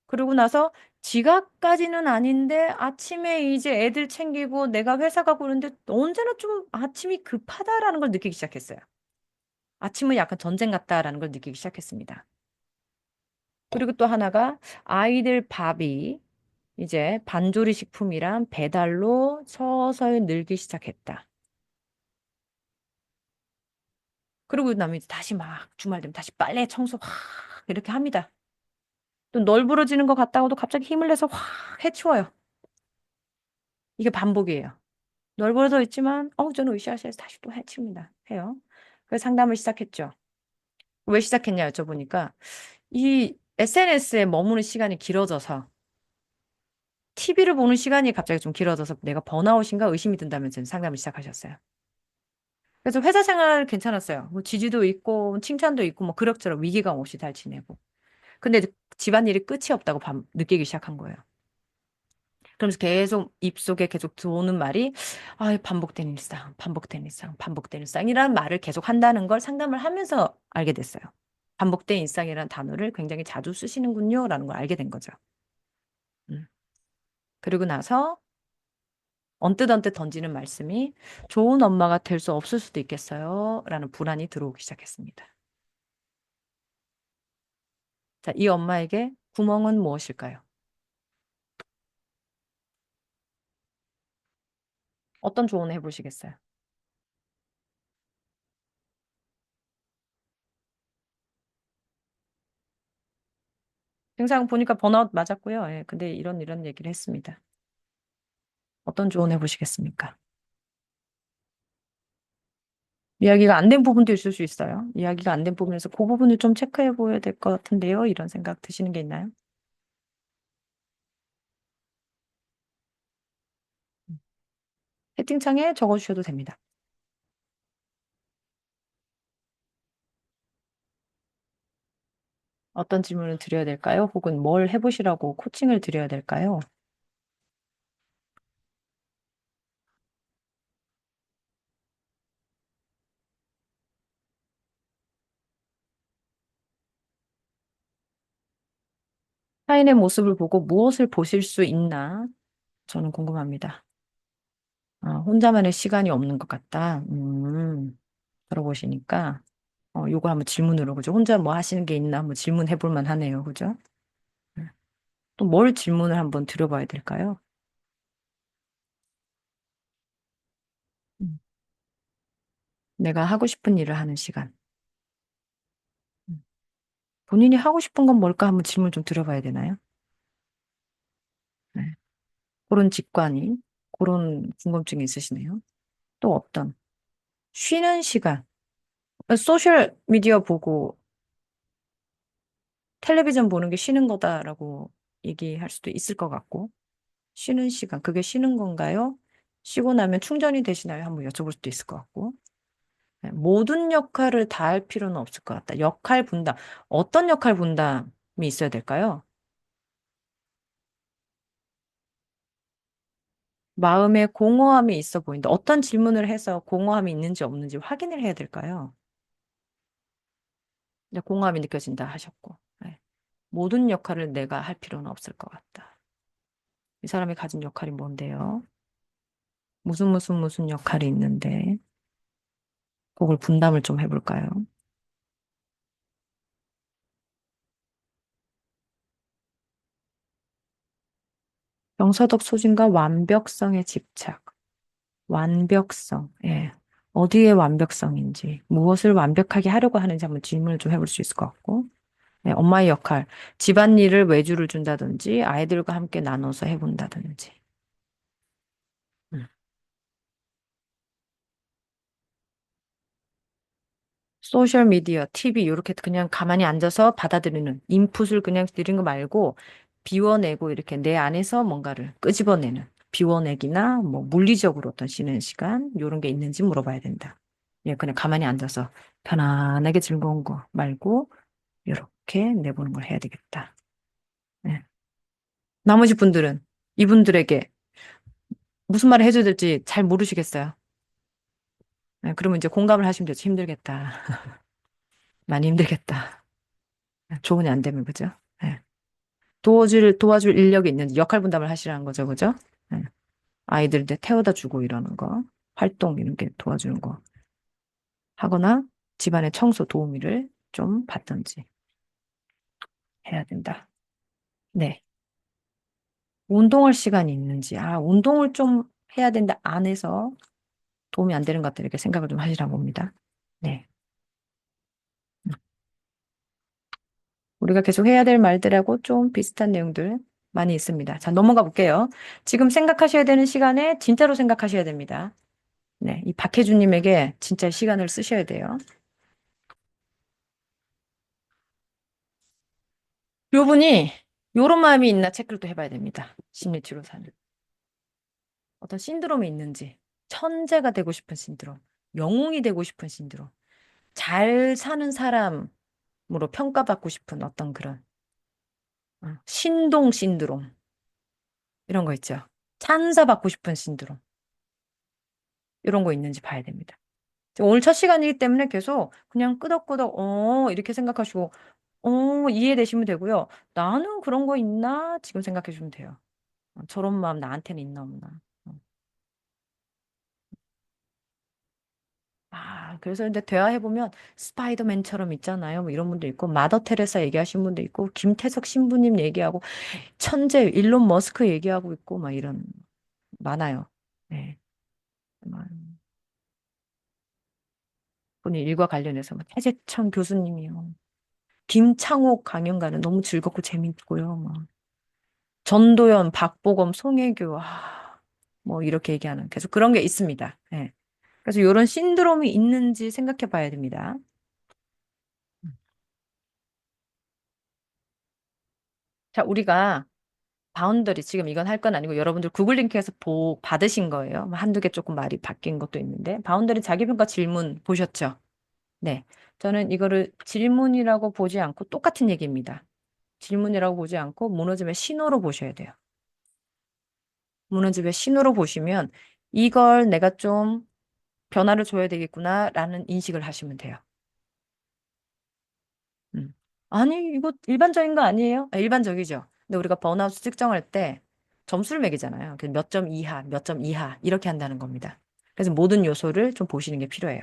그러고 나서 지각까지는 아닌데 아침에 이제 애들 챙기고 내가 회사 가고 그러는데 언제나 좀 아침이 급하다라는 걸 느끼기 시작했어요. 아침은 약간 전쟁 같다라는 걸 느끼기 시작했습니다. 그리고 또 하나가 아이들 밥이 이제 반조리 식품이랑 배달로 서서히 늘기 시작했다. 그리고 나면 이제 다시 막 주말 되면 다시 빨래 청소 확 이렇게 합니다. 또 널브러지는 것 같다고도 갑자기 힘을 내서 확 해치워요. 이게 반복이에요. 널브러져 있지만 저는 으쌰으쌰해서 다시 또 해칩니다. 해요. 그래서 상담을 시작했죠. 왜 시작했냐 여쭤보니까 이 SNS에 머무는 시간이 길어져서 TV를 보는 시간이 갑자기 좀 길어져서 내가 번아웃인가 의심이 든다면서 상담을 시작하셨어요. 그래서 회사 생활 괜찮았어요. 뭐 지지도 있고 칭찬도 있고 뭐 그럭저럭 위기감 없이 잘 지내고. 근데 집안일이 끝이 없다고 느끼기 시작한 거예요. 그러면서 계속 입속에 계속 들어오는 말이 반복되는 일상, 반복되는 일상, 반복되는 일상이라는 말을 계속 한다는 걸 상담을 하면서 알게 됐어요. 반복된 일상이라는 단어를 굉장히 자주 쓰시는군요라는 걸 알게 된 거죠. 음. 그리고 나서 언뜻 던지는 말씀이 좋은 엄마가 될 수 없을 수도 있겠어요. 라는 불안이 들어오기 시작했습니다. 자, 이 엄마에게 구멍은 무엇일까요? 어떤 조언을 해보시겠어요? 증상 보니까 번아웃 맞았고요. 예, 근데 이런 얘기를 했습니다. 어떤 조언 해보시겠습니까? 이야기가 안 된 부분도 있을 수 있어요. 이야기가 안 된 부분에서 그 부분을 좀 체크해 보여야 될 것 같은데요. 이런 생각 드시는 게 있나요? 채팅창에 적어주셔도 됩니다. 어떤 질문을 드려야 될까요? 혹은 뭘 해보시라고 코칭을 드려야 될까요? 타인의 모습을 보고 무엇을 보실 수 있나? 저는 궁금합니다. 혼자만의 시간이 없는 것 같다. 들어보시니까. 요거 한번 질문으로, 그죠? 혼자 뭐 하시는 게 있나 한번 질문해 볼 만하네요. 그죠? 네. 또 뭘 질문을 한번 드려봐야 될까요? 음, 내가 하고 싶은 일을 하는 시간. 음, 본인이 하고 싶은 건 뭘까 한번 질문 좀 드려봐야 되나요? 네. 그런 직관이, 그런 궁금증이 있으시네요. 또 어떤? 쉬는 시간. 소셜 미디어 보고 텔레비전 보는 게 쉬는 거다라고 얘기할 수도 있을 것 같고, 쉬는 시간, 그게 쉬는 건가요? 쉬고 나면 충전이 되시나요? 한번 여쭤볼 수도 있을 것 같고, 네, 모든 역할을 다 할 필요는 없을 것 같다. 역할 분담, 어떤 역할 분담이 있어야 될까요? 마음에 공허함이 있어 보인다. 어떤 질문을 해서 공허함이 있는지 없는지 확인을 해야 될까요? 이제 공허함이 느껴진다 하셨고, 네. 모든 역할을 내가 할 필요는 없을 것 같다. 이 사람이 가진 역할이 뭔데요? 무슨 역할이 있는데, 그걸 분담을 좀 해볼까요? 정서적 소진과 완벽성의 집착. 완벽성. 예. 어디에 완벽성인지, 무엇을 완벽하게 하려고 하는지 한번 질문을 좀 해볼 수 있을 것 같고, 예, 엄마의 역할, 집안일을 외주를 준다든지, 아이들과 함께 나눠서 해본다든지. 음. 소셜 미디어, TV, 이렇게 그냥 가만히 앉아서 받아들이는, 인풋을 그냥 드리는 거 말고, 비워내고 이렇게 내 안에서 뭔가를 끄집어내는, 비워내기나 뭐 물리적으로 어떤 쉬는 시간, 이런 게 있는지 물어봐야 된다. 예, 그냥 가만히 앉아서 편안하게 즐거운 거 말고, 이렇게 내보는 걸 해야 되겠다. 네. 나머지 분들은 이분들에게 무슨 말을 해줘야 될지 잘 모르시겠어요. 네, 그러면 이제 공감을 하시면 되죠. 힘들겠다. 많이 힘들겠다. 조언이 안 되면, 그죠? 네. 도와줄 인력이 있는지 역할 분담을 하시라는 거죠. 그죠? 네. 아이들 때 태워다 주고 이러는 거, 활동 이런 게 도와주는 거 하거나 집안의 청소 도우미를 좀 받든지 해야 된다. 네. 운동할 시간이 있는지, 운동을 좀 해야 된다 안에서 도움이 안 되는 것들 이렇게 생각을 좀 하시라고 봅니다. 네. 음. 우리가 계속 해야 될 말들하고 좀 비슷한 내용들 많이 있습니다. 자, 넘어가 볼게요. 지금 생각하셔야 되는 시간에 진짜로 생각하셔야 됩니다. 네. 이 박혜주님에게 진짜 시간을 쓰셔야 돼요. 요분이 요런 마음이 있나 체크를 또 해봐야 됩니다. 심리치료사는. 어떤 신드롬이 있는지. 천재가 되고 싶은 신드롬. 영웅이 되고 싶은 신드롬. 잘 사는 사람으로 평가받고 싶은 어떤 그런 신동 신드롬. 이런 거 있죠. 찬사받고 싶은 신드롬. 이런 거 있는지 봐야 됩니다. 오늘 첫 시간이기 때문에 계속 그냥 끄덕끄덕, 이렇게 생각하시고, 이해되시면 되고요. 나는 그런 거 있나? 지금 생각해 주면 돼요. 저런 마음 나한테는 있나 없나. 어. 그래서 이제 대화해보면 스파이더맨처럼 있잖아요. 뭐 이런 분도 있고, 마더 테레사 얘기하신 분도 있고, 김태석 신부님 얘기하고, 천재 일론 머스크 얘기하고 있고, 막 이런, 많아요. 네. 분이 일과 관련해서 뭐 태재천 교수님이요. 김창옥 강연가는 너무 즐겁고 재밌고요. 뭐. 전도연, 박보검, 송혜교, 뭐 이렇게 얘기하는 계속 그런 게 있습니다. 예. 그래서 이런 신드롬이 있는지 생각해 봐야 됩니다. 자, 우리가 바운더리 지금 이건 할 건 아니고 여러분들 구글 링크에서 받으신 거예요. 뭐 한두 개 조금 말이 바뀐 것도 있는데 바운더리 자기평가 질문 보셨죠? 네. 저는 이거를 질문이라고 보지 않고 똑같은 얘기입니다. 질문이라고 보지 않고 무너짐의 신호로 보셔야 돼요. 무너짐의 신호로 보시면 이걸 내가 좀 변화를 줘야 되겠구나라는 인식을 하시면 돼요. 음. 아니, 이거 일반적인 거 아니에요? 일반적이죠. 근데 우리가 번아웃 측정할 때 점수를 매기잖아요. 몇 점 이하, 몇 점 이하 이렇게 한다는 겁니다. 그래서 모든 요소를 좀 보시는 게 필요해요.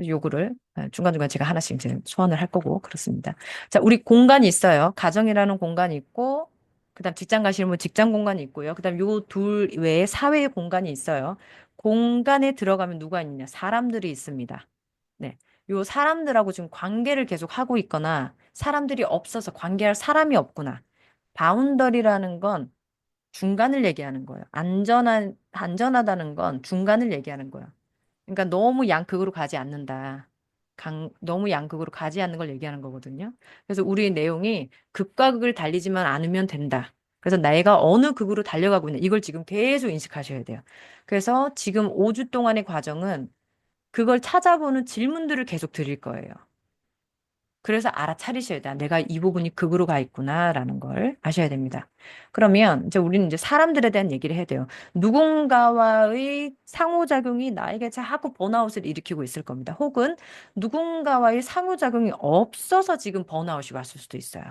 요구를 중간중간 제가 하나씩 이제 소환을 할 거고 그렇습니다. 자, 우리 공간이 있어요. 가정이라는 공간이 있고 그다음 직장 가시는 분 직장 공간이 있고요. 그다음 요 둘 외에 사회의 공간이 있어요. 공간에 들어가면 누가 있느냐? 사람들이 있습니다. 네. 요 사람들하고 지금 관계를 계속 하고 있거나 사람들이 없어서 관계할 사람이 없구나. 바운더리라는 건 중간을 얘기하는 거예요. 안전하다는 건 중간을 얘기하는 거예요. 그러니까 너무 양극으로 가지 않는다. 너무 양극으로 가지 않는 걸 얘기하는 거거든요. 그래서 우리 내용이 극과 극을 달리지만 않으면 된다. 그래서 내가 어느 극으로 달려가고 있는 이걸 지금 계속 인식하셔야 돼요. 그래서 지금 5주 동안의 과정은 그걸 찾아보는 질문들을 계속 드릴 거예요. 그래서 알아차리셔야 돼. 내가 이 부분이 극으로 가 있구나라는 걸 아셔야 됩니다. 그러면 이제 우리는 이제 사람들에 대한 얘기를 해야 돼요. 누군가와의 상호작용이 나에게 자꾸 번아웃을 일으키고 있을 겁니다. 혹은 누군가와의 상호작용이 없어서 지금 번아웃이 왔을 수도 있어요.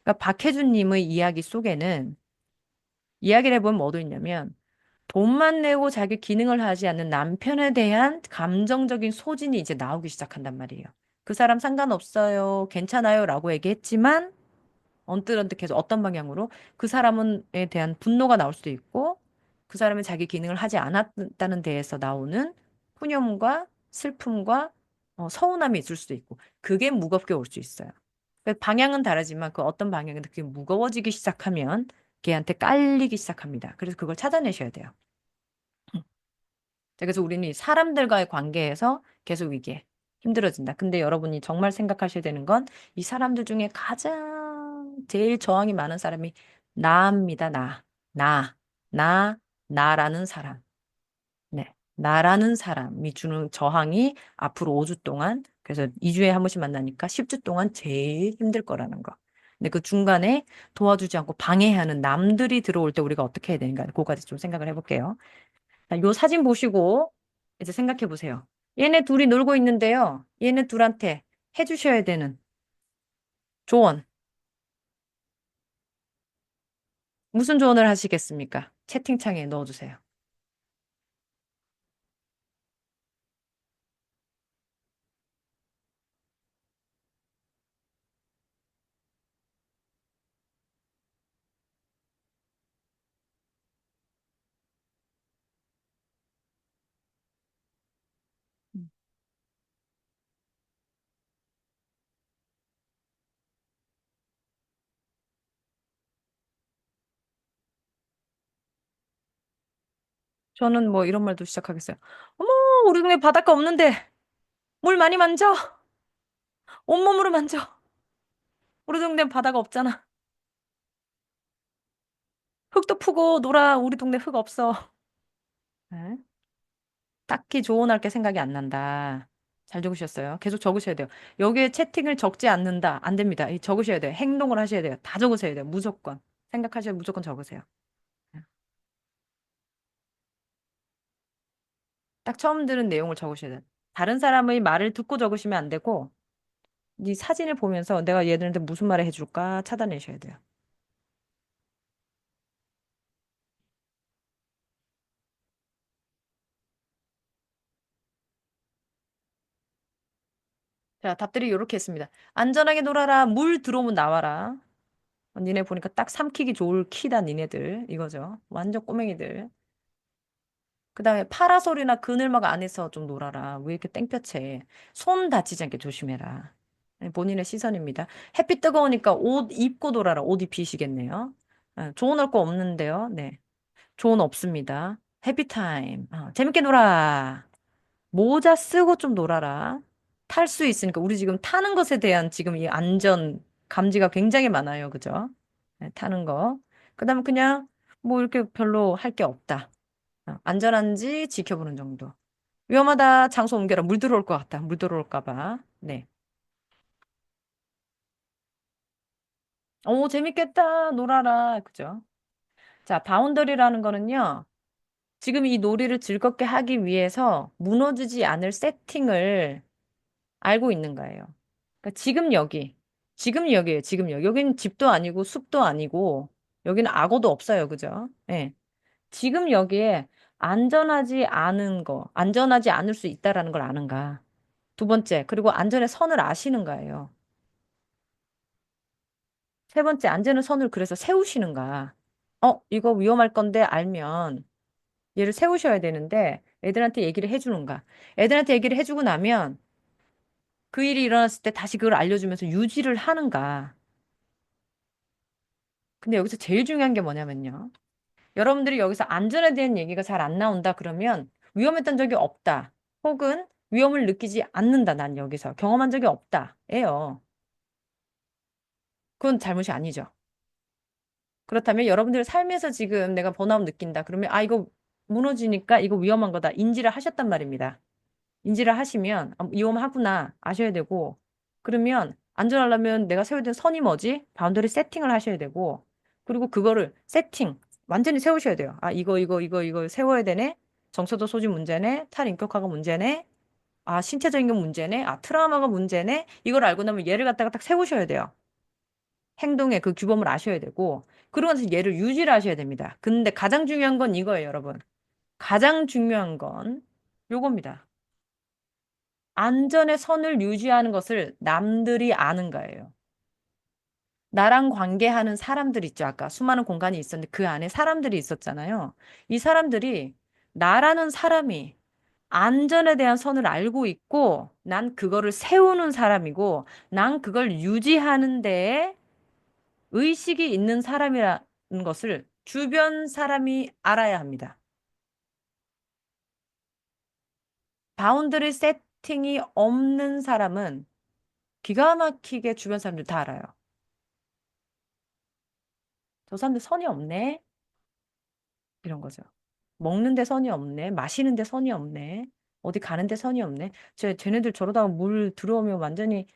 그러니까 박혜준님의 이야기 속에는 이야기를 해보면 뭐도 있냐면 돈만 내고 자기 기능을 하지 않는 남편에 대한 감정적인 소진이 이제 나오기 시작한단 말이에요. 그 사람 상관없어요. 괜찮아요. 라고 얘기했지만 언뜻언뜻 계속 어떤 방향으로 그 사람에 대한 분노가 나올 수도 있고 그 사람은 자기 기능을 하지 않았다는 데에서 나오는 푸념과 슬픔과 서운함이 있을 수도 있고 그게 무겁게 올 수 있어요. 그러니까 방향은 다르지만 그 어떤 방향인데 그게 무거워지기 시작하면 걔한테 깔리기 시작합니다. 그래서 그걸 찾아내셔야 돼요. 자, 그래서 우리는 이 사람들과의 관계에서 계속 이게 힘들어진다. 근데 여러분이 정말 생각하셔야 되는 건 이 사람들 중에 가장 제일 저항이 많은 사람이 나입니다. 나, 나, 나라는 사람. 네. 나라는 사람이 주는 저항이 앞으로 5주 동안, 그래서 2주에 한 번씩 만나니까 10주 동안 제일 힘들 거라는 거. 근데 그 중간에 도와주지 않고 방해하는 남들이 들어올 때 우리가 어떻게 해야 되는가, 그거까지 좀 생각을 해볼게요. 자, 요 사진 보시고 이제 생각해 보세요. 얘네 둘이 놀고 있는데요. 얘네 둘한테 해주셔야 되는 조언. 무슨 조언을 하시겠습니까? 채팅창에 넣어주세요. 저는 뭐 이런 말도 시작하겠어요. 어머, 우리 동네 바닷가 없는데 물 많이 만져. 온몸으로 만져. 우리 동네 바다가 없잖아. 흙도 푸고 놀아. 우리 동네 흙 없어. 네? 딱히 조언할 게 생각이 안 난다. 잘 적으셨어요. 계속 적으셔야 돼요. 여기에 채팅을 적지 않는다. 안 됩니다. 이 적으셔야 돼요. 행동을 하셔야 돼요. 다 적으셔야 돼요. 무조건. 생각하셔야 무조건 적으세요. 딱 처음 들은 내용을 적으셔야 돼요. 다른 사람의 말을 듣고 적으시면 안 되고, 이 사진을 보면서 내가 얘들한테 무슨 말을 해줄까 찾아내셔야 돼요. 자, 답들이 이렇게 했습니다. 안전하게 놀아라. 물 들어오면 나와라. 니네 보니까 딱 삼키기 좋을 키다, 니네들. 이거죠. 완전 꼬맹이들. 그 다음에 파라솔이나 그늘막 안에서 좀 놀아라. 왜 이렇게 땡볕에. 손 다치지 않게 조심해라. 네, 본인의 시선입니다. 햇빛 뜨거우니까 옷 입고 놀아라. 옷 입히시겠네요. 조언할 거 없는데요. 네. 조언 없습니다. 해피타임. 재밌게 놀아. 모자 쓰고 좀 놀아라. 탈 수 있으니까. 우리 지금 타는 것에 대한 지금 이 안전 감지가 굉장히 많아요. 그죠? 네, 타는 거. 그 다음에 그냥 뭐 이렇게 별로 할 게 없다. 안전한지 지켜보는 정도. 위험하다. 장소 옮겨라. 물 들어올 것 같다. 물 들어올까 봐. 네. 오, 재밌겠다. 놀아라. 그죠? 자, 바운더리라는 거는요. 지금 이 놀이를 즐겁게 하기 위해서 무너지지 않을 세팅을 알고 있는 거예요. 그러니까 지금 여기에요. 지금 여기. 여기는 집도 아니고 숲도 아니고 여기는 악어도 없어요. 그죠? 예. 지금 여기에 안전하지 않은 거, 안전하지 않을 수 있다라는 걸 아는가? 두 번째, 그리고 안전의 선을 아시는가예요. 세 번째, 안전의 선을 그래서 세우시는가. 이거 위험할 건데 알면 얘를 세우셔야 되는데 애들한테 얘기를 해주는가. 애들한테 얘기를 해주고 나면 그 일이 일어났을 때 다시 그걸 알려주면서 유지를 하는가. 근데 여기서 제일 중요한 게 뭐냐면요. 여러분들이 여기서 안전에 대한 얘기가 잘 안 나온다 그러면 위험했던 적이 없다. 혹은 위험을 느끼지 않는다. 난 여기서 경험한 적이 없다. 예요. 그건 잘못이 아니죠. 그렇다면 여러분들 삶에서 지금 내가 번아웃 느낀다. 그러면 이거 무너지니까 이거 위험한 거다. 인지를 하셨단 말입니다. 인지를 하시면 위험하구나 아셔야 되고 그러면 안전하려면 내가 세워야 되는 선이 뭐지? 바운더리 세팅을 하셔야 되고 그리고 그거를 세팅 완전히 세우셔야 돼요. 이거 세워야 되네. 정서도 소지 문제네. 탈인격화가 문제네. 신체적인 게 문제네. 트라우마가 문제네. 이걸 알고 나면 얘를 갖다가 딱 세우셔야 돼요. 행동의 그 규범을 아셔야 되고 그러고 나서 얘를 유지를 하셔야 됩니다. 근데 가장 중요한 건 이거예요, 여러분. 가장 중요한 건 요겁니다. 안전의 선을 유지하는 것을 남들이 아는 거예요. 나랑 관계하는 사람들 있죠. 아까 수많은 공간이 있었는데 그 안에 사람들이 있었잖아요. 이 사람들이 나라는 사람이 안전에 대한 선을 알고 있고 난 그거를 세우는 사람이고 난 그걸 유지하는 데에 의식이 있는 사람이라는 것을 주변 사람이 알아야 합니다. 바운더리 세팅이 없는 사람은 기가 막히게 주변 사람들 다 알아요. 저 사람들 선이 없네. 이런 거죠. 먹는데 선이 없네. 마시는데 선이 없네. 어디 가는데 선이 없네. 쟤네들 저러다가 물 들어오면 완전히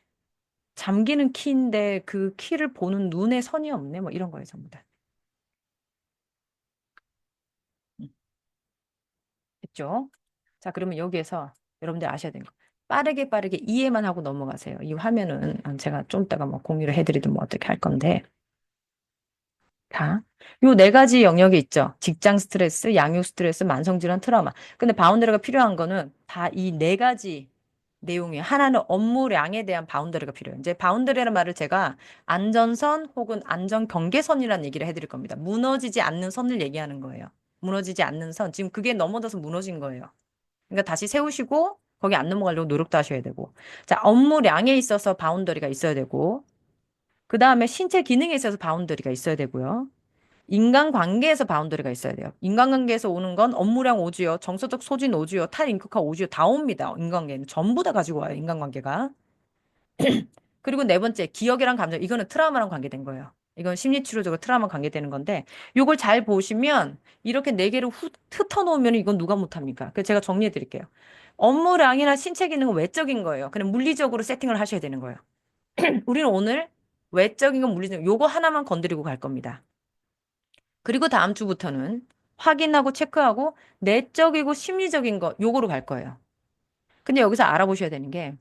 잠기는 키인데 그 키를 보는 눈에 선이 없네. 뭐 이런 거예요, 전부 다. 음, 됐죠? 자, 그러면 여기에서 여러분들 아셔야 되는 거. 빠르게 빠르게 이해만 하고 넘어가세요. 이 화면은 제가 좀 이따가 뭐 공유를 해드리든 뭐 어떻게 할 건데. 다. 요 네 가지 영역이 있죠. 직장 스트레스, 양육 스트레스, 만성질환, 트라우마. 근데 바운더리가 필요한 거는 다 이 네 가지 내용이에요. 하나는 업무량에 대한 바운더리가 필요해요. 이제 바운더리라는 말을 제가 안전선 혹은 안전경계선이라는 얘기를 해드릴 겁니다. 무너지지 않는 선을 얘기하는 거예요. 무너지지 않는 선. 지금 그게 넘어져서 무너진 거예요. 그러니까 다시 세우시고 거기 안 넘어가려고 노력도 하셔야 되고. 자, 업무량에 있어서 바운더리가 있어야 되고. 그 다음에 신체 기능에 있어서 바운더리가 있어야 되고요. 인간관계에서 바운더리가 있어야 돼요. 인간관계에서 오는 건 업무량 오지요. 정서적 소진 오지요. 탈인격화 오지요. 다 옵니다. 인간관계는. 전부 다 가지고 와요. 인간관계가. 그리고 네 번째, 기억이랑 감정. 이거는 트라우마랑 관계된 거예요. 이건 심리치료적으로 트라우마 관계되는 건데 이걸 잘 보시면 이렇게 네 개를 흩어놓으면 이건 누가 못합니까? 그래서 제가 정리해 드릴게요. 업무량이나 신체 기능은 외적인 거예요. 그냥 물리적으로 세팅을 하셔야 되는 거예요. 우리는 오늘 외적인 건 물리적, 요거 하나만 건드리고 갈 겁니다. 그리고 다음 주부터는 확인하고 체크하고 내적이고 심리적인 거 요거로 갈 거예요. 근데 여기서 알아보셔야 되는 게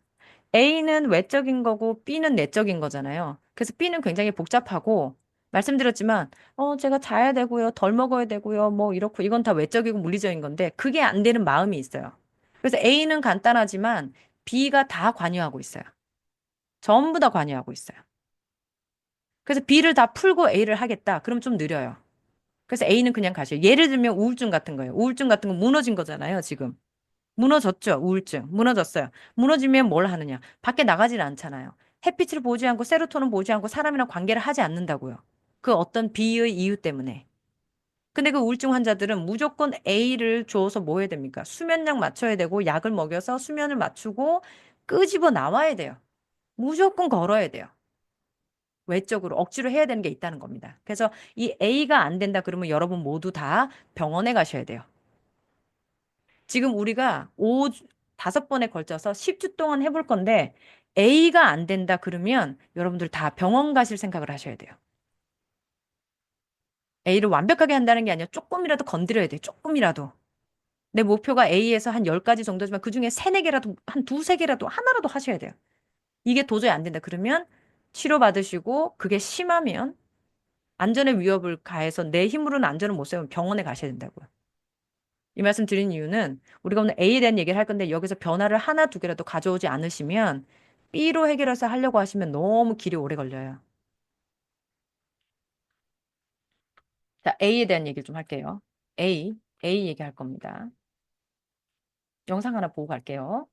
A는 외적인 거고 B는 내적인 거잖아요. 그래서 B는 굉장히 복잡하고 말씀드렸지만 제가 자야 되고요. 덜 먹어야 되고요. 뭐 이렇고 이건 다 외적이고 물리적인 건데 그게 안 되는 마음이 있어요. 그래서 A는 간단하지만 B가 다 관여하고 있어요. 전부 다 관여하고 있어요. 그래서 B를 다 풀고 A를 하겠다. 그럼 좀 느려요. 그래서 A는 그냥 가셔요. 예를 들면 우울증 같은 거예요. 우울증 같은 거 무너진 거잖아요, 지금. 무너졌죠, 우울증. 무너졌어요. 무너지면 뭘 하느냐? 밖에 나가질 않잖아요. 햇빛을 보지 않고 세로토닌 보지 않고 사람이랑 관계를 하지 않는다고요. 그 어떤 B의 이유 때문에. 근데 그 우울증 환자들은 무조건 A를 줘서 뭐 해야 됩니까? 수면약 맞춰야 되고 약을 먹여서 수면을 맞추고 끄집어 나와야 돼요. 무조건 걸어야 돼요. 외적으로 억지로 해야 되는 게 있다는 겁니다. 그래서 이 A가 안 된다 그러면 여러분 모두 다 병원에 가셔야 돼요. 지금 우리가 5번에 걸쳐서 10주 동안 해볼 건데 A가 안 된다 그러면 여러분들 다 병원 가실 생각을 하셔야 돼요. A를 완벽하게 한다는 게 아니라 조금이라도 건드려야 돼요. 조금이라도. 내 목표가 A에서 한 10가지 정도지만 그중에 3, 4개라도 한 두세 개라도 하나라도 하셔야 돼요. 이게 도저히 안 된다 그러면 치료받으시고 그게 심하면 안전의 위협을 가해서 내 힘으로는 안전을 못 세우면 병원에 가셔야 된다고요. 이 말씀 드린 이유는 우리가 오늘 A에 대한 얘기를 할 건데 여기서 변화를 하나 두 개라도 가져오지 않으시면 B로 해결해서 하려고 하시면 너무 길이 오래 걸려요. 자, A에 대한 얘기 좀 할게요. A 얘기할 겁니다. 영상 하나 보고 갈게요.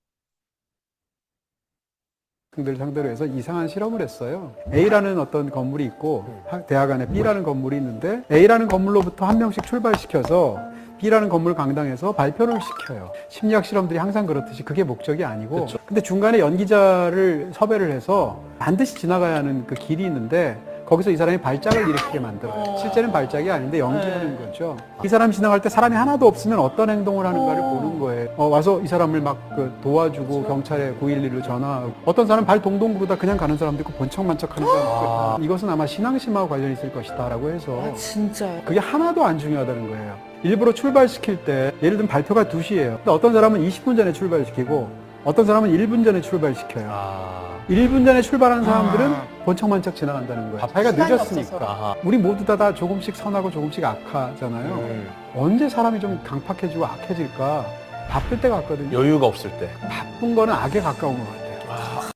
들 상대로 해서 이상한 실험을 했어요. A라는 어떤 건물이 있고 대학 안에 B라는 건물이 있는데 A라는 건물로부터 한 명씩 출발시켜서 B라는 건물 강당에서 발표를 시켜요. 심리학 실험들이 항상 그렇듯이 그게 목적이 아니고 근데 중간에 연기자를 섭외를 해서 반드시 지나가야 하는 그 길이 있는데 거기서 이 사람이 발작을 일으키게 만들어요. 실제는 발작이 아닌데 연기하는 거죠. 이 사람이 지나갈 때 사람이 하나도 없으면 어떤 행동을 하는가를 보는 거예요. 와서 이 사람을 막 도와주고 경찰에 911로 전화하고 어떤 사람 발 동동 구르다 그냥 가는 사람도 있고 번쩍만쩍 하는 사람도 있고 이것은 아마 신앙심하고 관련이 있을 것이다 라고 해서 진짜요? 그게 하나도 안 중요하다는 거예요. 일부러 출발시킬 때 예를 들면 발표가 2시예요. 근데 어떤 사람은 20분 전에 출발시키고 어떤 사람은 1분 전에 출발시켜요. 1분 전에 출발한 사람들은 번쩍만쩍 지나간다는 거예요. 자기가 늦었으니까. 우리 모두 다 조금씩 선하고 조금씩 악하잖아요. 언제 사람이 좀 강팍해지고 악해질까? 바쁠 때 같거든요. 여유가 없을 때. 바쁜 거는 악에 가까운 것 같아요.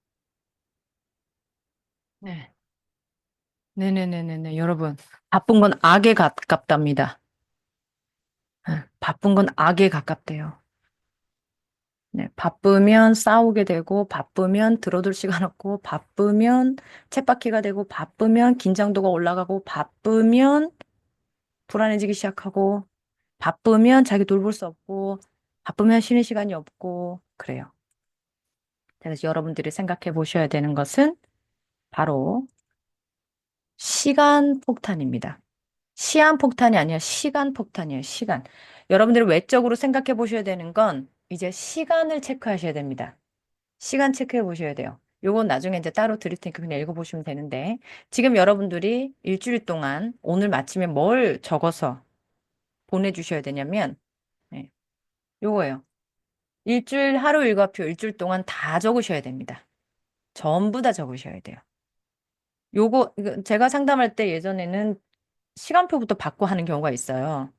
네. 네네네네네. 여러분, 바쁜 건 악에 가깝답니다. 바쁜 건 악에 가깝대요. 네, 바쁘면 싸우게 되고, 바쁘면 들어둘 시간 없고, 바쁘면 쳇바퀴가 되고, 바쁘면 긴장도가 올라가고, 바쁘면 불안해지기 시작하고, 바쁘면 자기 돌볼 수 없고, 바쁘면 쉬는 시간이 없고, 그래요. 그래서 여러분들이 생각해 보셔야 되는 것은 바로 시간 폭탄입니다. 시한 폭탄이 아니라 시간 폭탄이에요. 시간. 여러분들이 외적으로 생각해 보셔야 되는 건 이제 시간을 체크하셔야 됩니다. 시간 체크해 보셔야 돼요. 요건 나중에 이제 따로 드릴 테니까 그냥 읽어보시면 되는데 지금 여러분들이 일주일 동안 오늘 마침에 뭘 적어서 보내주셔야 되냐면 네, 요거예요. 일주일 하루 일과표 일주일 동안 다 적으셔야 됩니다. 전부 다 적으셔야 돼요. 이거 제가 상담할 때 예전에는 시간표부터 받고 하는 경우가 있어요.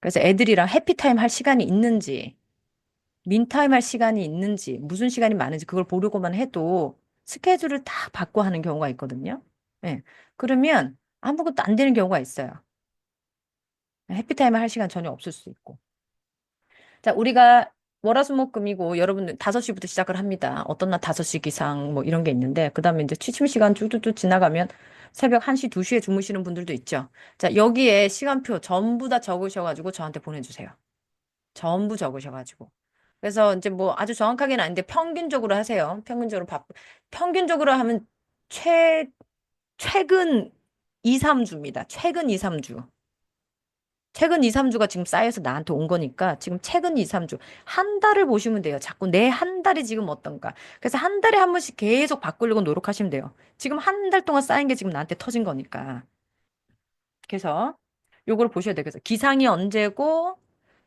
그래서 애들이랑 해피타임 할 시간이 있는지, 민타임 할 시간이 있는지, 무슨 시간이 많은지 그걸 보려고만 해도 스케줄을 다 받고 하는 경우가 있거든요. 예. 그러면 아무것도 안 되는 경우가 있어요. 해피타임 할 시간 전혀 없을 수 있고. 자, 우리가 월화수목금이고 여러분들 5시부터 시작을 합니다. 어떤 날 5시 기상 뭐 이런 게 있는데 그다음에 이제 취침 시간 쭉쭉쭉 지나가면 새벽 1시, 2시에 주무시는 분들도 있죠. 자, 여기에 시간표 전부 다 적으셔가지고 저한테 보내주세요. 전부 적으셔가지고. 그래서 이제 뭐 아주 정확하게는 아닌데 평균적으로 하세요. 평균적으로 하면 최근 2, 3주입니다. 최근 2, 3주. 최근 2, 3주가 지금 쌓여서 나한테 온 거니까 지금 최근 2, 3주. 한 달을 보시면 돼요. 자꾸 내 한 달이 지금 어떤가. 그래서 한 달에 한 번씩 계속 바꾸려고 노력하시면 돼요. 지금 한 달 동안 쌓인 게 지금 나한테 터진 거니까. 그래서 요걸 보셔야 돼요. 그래서 기상이 언제고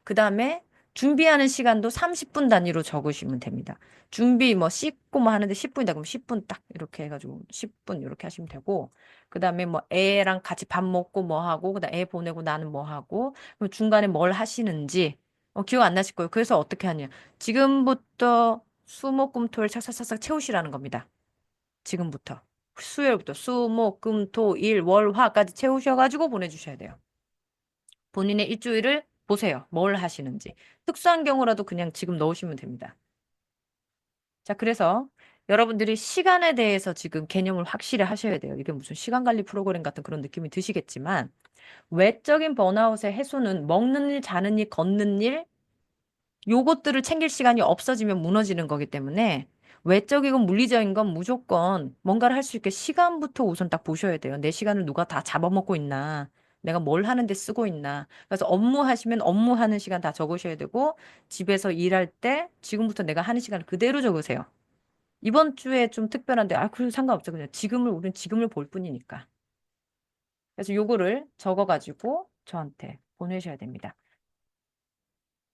그다음에 준비하는 시간도 30분 단위로 적으시면 됩니다. 준비 뭐 씻고 뭐 하는데 10분이다 그러면 10분 딱 이렇게 해가지고 10분 이렇게 하시면 되고 그다음에 뭐 애랑 같이 밥 먹고 뭐 하고 그다음에 애 보내고 나는 뭐 하고 그럼 중간에 뭘 하시는지 기억 안 나실 거예요. 그래서 어떻게 하냐. 지금부터 수목금토일 착착착착 채우시라는 겁니다. 지금부터. 수요일부터 수목금토일 월화까지 채우셔가지고 보내주셔야 돼요. 본인의 일주일을 보세요. 뭘 하시는지. 특수한 경우라도 그냥 지금 넣으시면 됩니다. 자, 그래서 여러분들이 시간에 대해서 지금 개념을 확실히 하셔야 돼요. 이게 무슨 시간 관리 프로그램 같은 그런 느낌이 드시겠지만 외적인 번아웃의 해소는 먹는 일, 자는 일, 걷는 일 요것들을 챙길 시간이 없어지면 무너지는 거기 때문에 외적이건 물리적인 건 무조건 뭔가를 할 수 있게 시간부터 우선 딱 보셔야 돼요. 내 시간을 누가 다 잡아먹고 있나. 내가 뭘 하는데 쓰고 있나. 그래서 업무 하시면 업무하는 시간 다 적으셔야 되고 집에서 일할 때 지금부터 내가 하는 시간을 그대로 적으세요. 이번 주에 좀 특별한데 그래도 상관없죠. 그냥 우리는 지금을 볼 뿐이니까. 그래서 요거를 적어가지고 저한테 보내셔야 됩니다.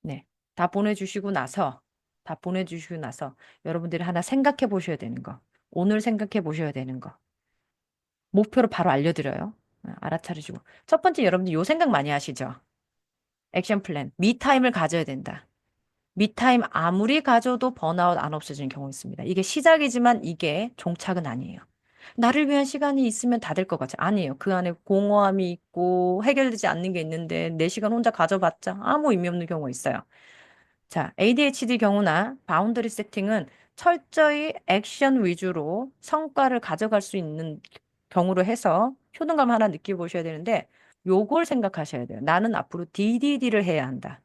네. 다 보내주시고 나서 여러분들이 하나 생각해 보셔야 되는 거. 오늘 생각해 보셔야 되는 거. 목표를 바로 알려드려요. 알아차리시고. 첫 번째 여러분들 요 생각 많이 하시죠? 액션 플랜. 미타임을 가져야 된다. 미타임 아무리 가져도 번아웃 안 없어지는 경우 있습니다. 이게 시작이지만 이게 종착은 아니에요. 나를 위한 시간이 있으면 다 될 것 같아. 아니에요. 그 안에 공허함이 있고 해결되지 않는 게 있는데 내 시간 혼자 가져봤자 아무 의미 없는 경우가 있어요. 자, ADHD 경우나 바운더리 세팅은 철저히 액션 위주로 성과를 가져갈 수 있는 경우로 해서 효능감 하나 느껴보셔야 되는데 요걸 생각하셔야 돼요. 나는 앞으로 DDD를 해야 한다.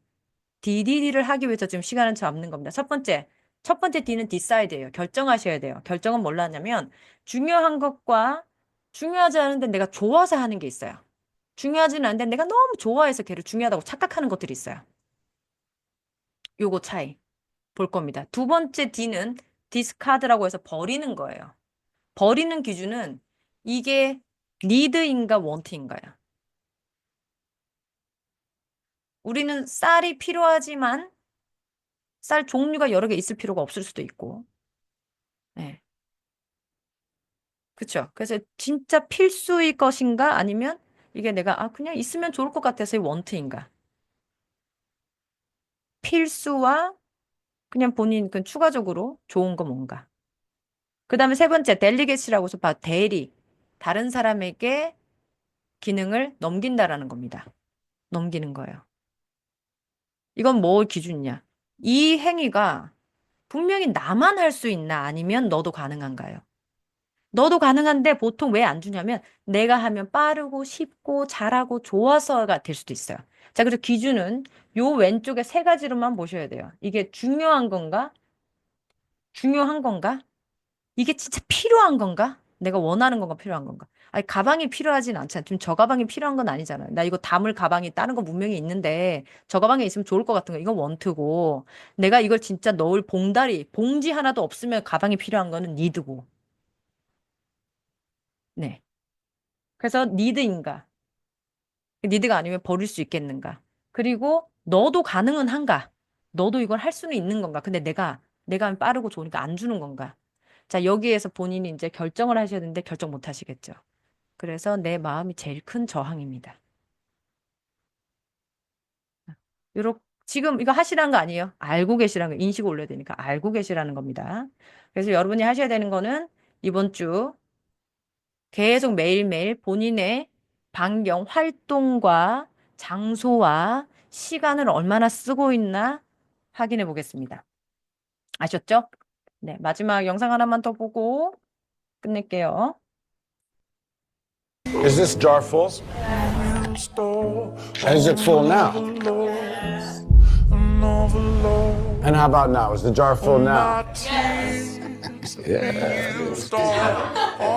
DDD를 하기 위해서 지금 시간을 잡는 겁니다. 첫 번째 D는 decide예요. 결정하셔야 돼요. 결정은 뭘로 하냐면 중요한 것과 중요하지 않은데 내가 좋아서 하는 게 있어요. 중요하지는 않은데 내가 너무 좋아해서 걔를 중요하다고 착각하는 것들이 있어요. 요거 차이 볼 겁니다. 두 번째 D는 discard라고 해서 버리는 거예요. 버리는 기준은 이게 need인가 want인가요? 우리는 쌀이 필요하지만 쌀 종류가 여러 개 있을 필요가 없을 수도 있고. 네. 그쵸? 그래서 진짜 필수일 것인가? 아니면 이게 내가 그냥 있으면 좋을 것 같아서의 원트인가? 필수와 그냥 본인 그 추가적으로 좋은 거 뭔가. 그 다음에 세 번째, 델리게시라고 해서 대리. 다른 사람에게 기능을 넘긴다라는 겁니다. 넘기는 거예요. 이건 뭐 기준이냐? 이 행위가 분명히 나만 할 수 있나? 아니면 너도 가능한가요? 너도 가능한데 보통 왜 안 주냐면 내가 하면 빠르고 쉽고 잘하고 좋아서가 될 수도 있어요. 자, 그래서 기준은 요 왼쪽에 세 가지로만 보셔야 돼요. 이게 중요한 건가? 중요한 건가? 이게 진짜 필요한 건가? 내가 원하는 건가 필요한 건가? 아니, 가방이 필요하진 않잖아. 지금 저 가방이 필요한 건 아니잖아요. 나 이거 담을 가방이 다른 거 분명히 있는데 저 가방에 있으면 좋을 것 같은 거 이건 원트고 내가 이걸 진짜 넣을 봉지 하나도 없으면 가방이 필요한 거는 니드고. 네. 그래서 니드인가? 니드가 아니면 버릴 수 있겠는가? 그리고 너도 가능은 한가? 너도 이걸 할 수는 있는 건가? 근데 내가 하면 빠르고 좋으니까 안 주는 건가? 자, 여기에서 본인이 이제 결정을 하셔야 되는데 결정 못 하시겠죠. 그래서 내 마음이 제일 큰 저항입니다. 지금 이거 하시라는 거 아니에요? 알고 계시라는 거, 인식 올려야 되니까 알고 계시라는 겁니다. 그래서 여러분이 하셔야 되는 거는 이번 주 계속 매일매일 본인의 반경 활동과 장소와 시간을 얼마나 쓰고 있나 확인해 보겠습니다. 아셨죠? 네, 마지막 영상 하나만 더 보고 끝낼게요. Is this jar full? Is it full now? And how about now? Is the jar full now? Yeah.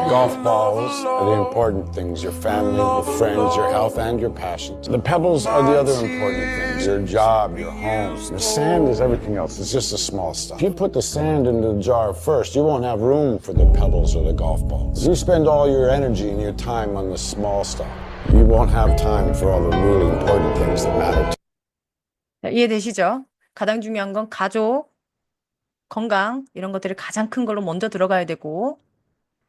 Golf balls are the important things. Your family, your friends, your health, and your passions. The pebbles are the other important things. Your job, your home. The sand is everything else. It's just the small stuff. If you put the sand into the jar first, you won't have room for the pebbles or the golf balls. You spend all your energy and your time on the small stuff. You won't have time for all the really important things that matter to you. 자, 이해되시죠? 가장 중요한 건 가족, 건강 이런 것들이 가장 큰 걸로 먼저 들어가야 되고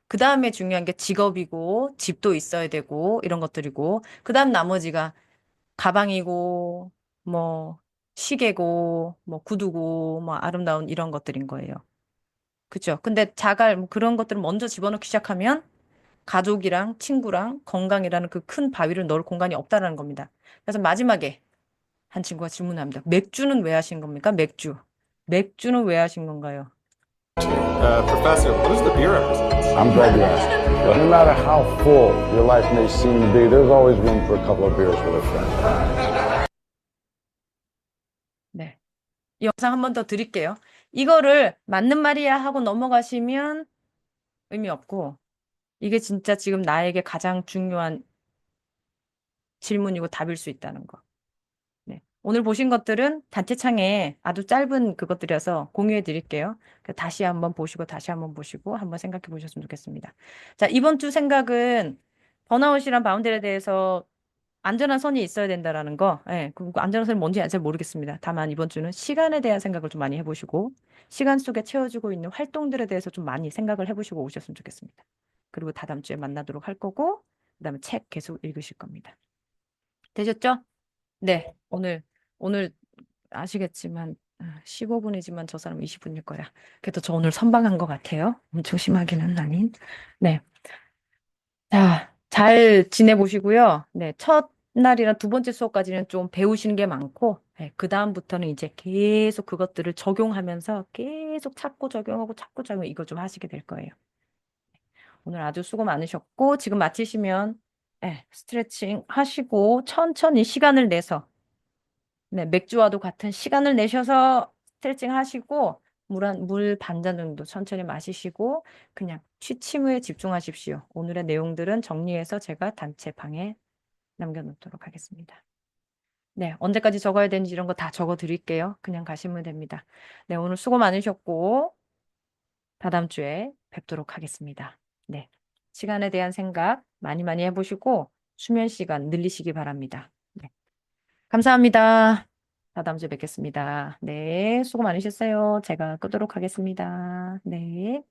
그 다음에 중요한 게 직업이고 집도 있어야 되고 이런 것들이고 그 다음 나머지가 가방이고 뭐 시계고 뭐 구두고 뭐 아름다운 이런 것들인 거예요. 그죠? 근데 자갈 뭐 그런 것들을 먼저 집어넣기 시작하면 가족이랑 친구랑 건강이라는 그 큰 바위를 넣을 공간이 없다라는 겁니다. 그래서 마지막에 한 친구가 질문합니다. 맥주는 왜 하신 겁니까? 맥주는 왜 하신 건가요? Professor, what does the beer represent? I'm glad you asked. No matter how full your life may seem to be, there's always room for a couple of beers with a friend. 네. 이 영상 한 번 더 드릴게요. 이거를 맞는 말이야 하고 넘어가시면 의미 없고 이게 진짜 지금 나에게 가장 중요한 질문이고 답일 수 있다는 거. 네. 오늘 보신 것들은 단체창에 아주 짧은 그것들이어서 공유해 드릴게요. 다시 한번 보시고 다시 한번 보시고 한번 생각해 보셨으면 좋겠습니다. 자, 이번 주 생각은 번아웃이란 바운더리에 대해서 안전한 선이 있어야 된다라는 거. 예, 그 안전한 선이 뭔지 잘 모르겠습니다. 다만 이번 주는 시간에 대한 생각을 좀 많이 해보시고 시간 속에 채워지고 있는 활동들에 대해서 좀 많이 생각을 해보시고 오셨으면 좋겠습니다. 그리고 다다음 주에 만나도록 할 거고 그다음에 책 계속 읽으실 겁니다. 되셨죠? 네, 오늘 오늘 아시겠지만 15분이지만 저 사람 20분일 거야. 그래도 저 오늘 선방한 것 같아요. 엄청 심하게는 아닌. 네. 자, 잘 지내보시고요. 네, 첫 날이랑 두 번째 수업까지는 좀 배우시는 게 많고, 네, 그 다음부터는 이제 계속 그것들을 적용하면서 계속 찾고 적용하고 찾고 적용 이거 좀 하시게 될 거예요. 오늘 아주 수고 많으셨고, 지금 마치시면 네, 스트레칭 하시고 천천히 시간을 내서 네, 맥주와도 같은 시간을 내셔서 스트레칭 하시고 물 반 잔 정도 천천히 마시시고 그냥 취침에 집중하십시오. 오늘의 내용들은 정리해서 제가 단체방에 남겨놓도록 하겠습니다. 네, 언제까지 적어야 되는지 이런 거 다 적어 드릴게요. 그냥 가시면 됩니다. 네, 오늘 수고 많으셨고 다다음 주에 뵙도록 하겠습니다. 네, 시간에 대한 생각 많이 많이 해보시고 수면 시간 늘리시기 바랍니다. 네, 감사합니다. 다다음 주에 뵙겠습니다. 네, 수고 많으셨어요. 제가 끄도록 하겠습니다. 네.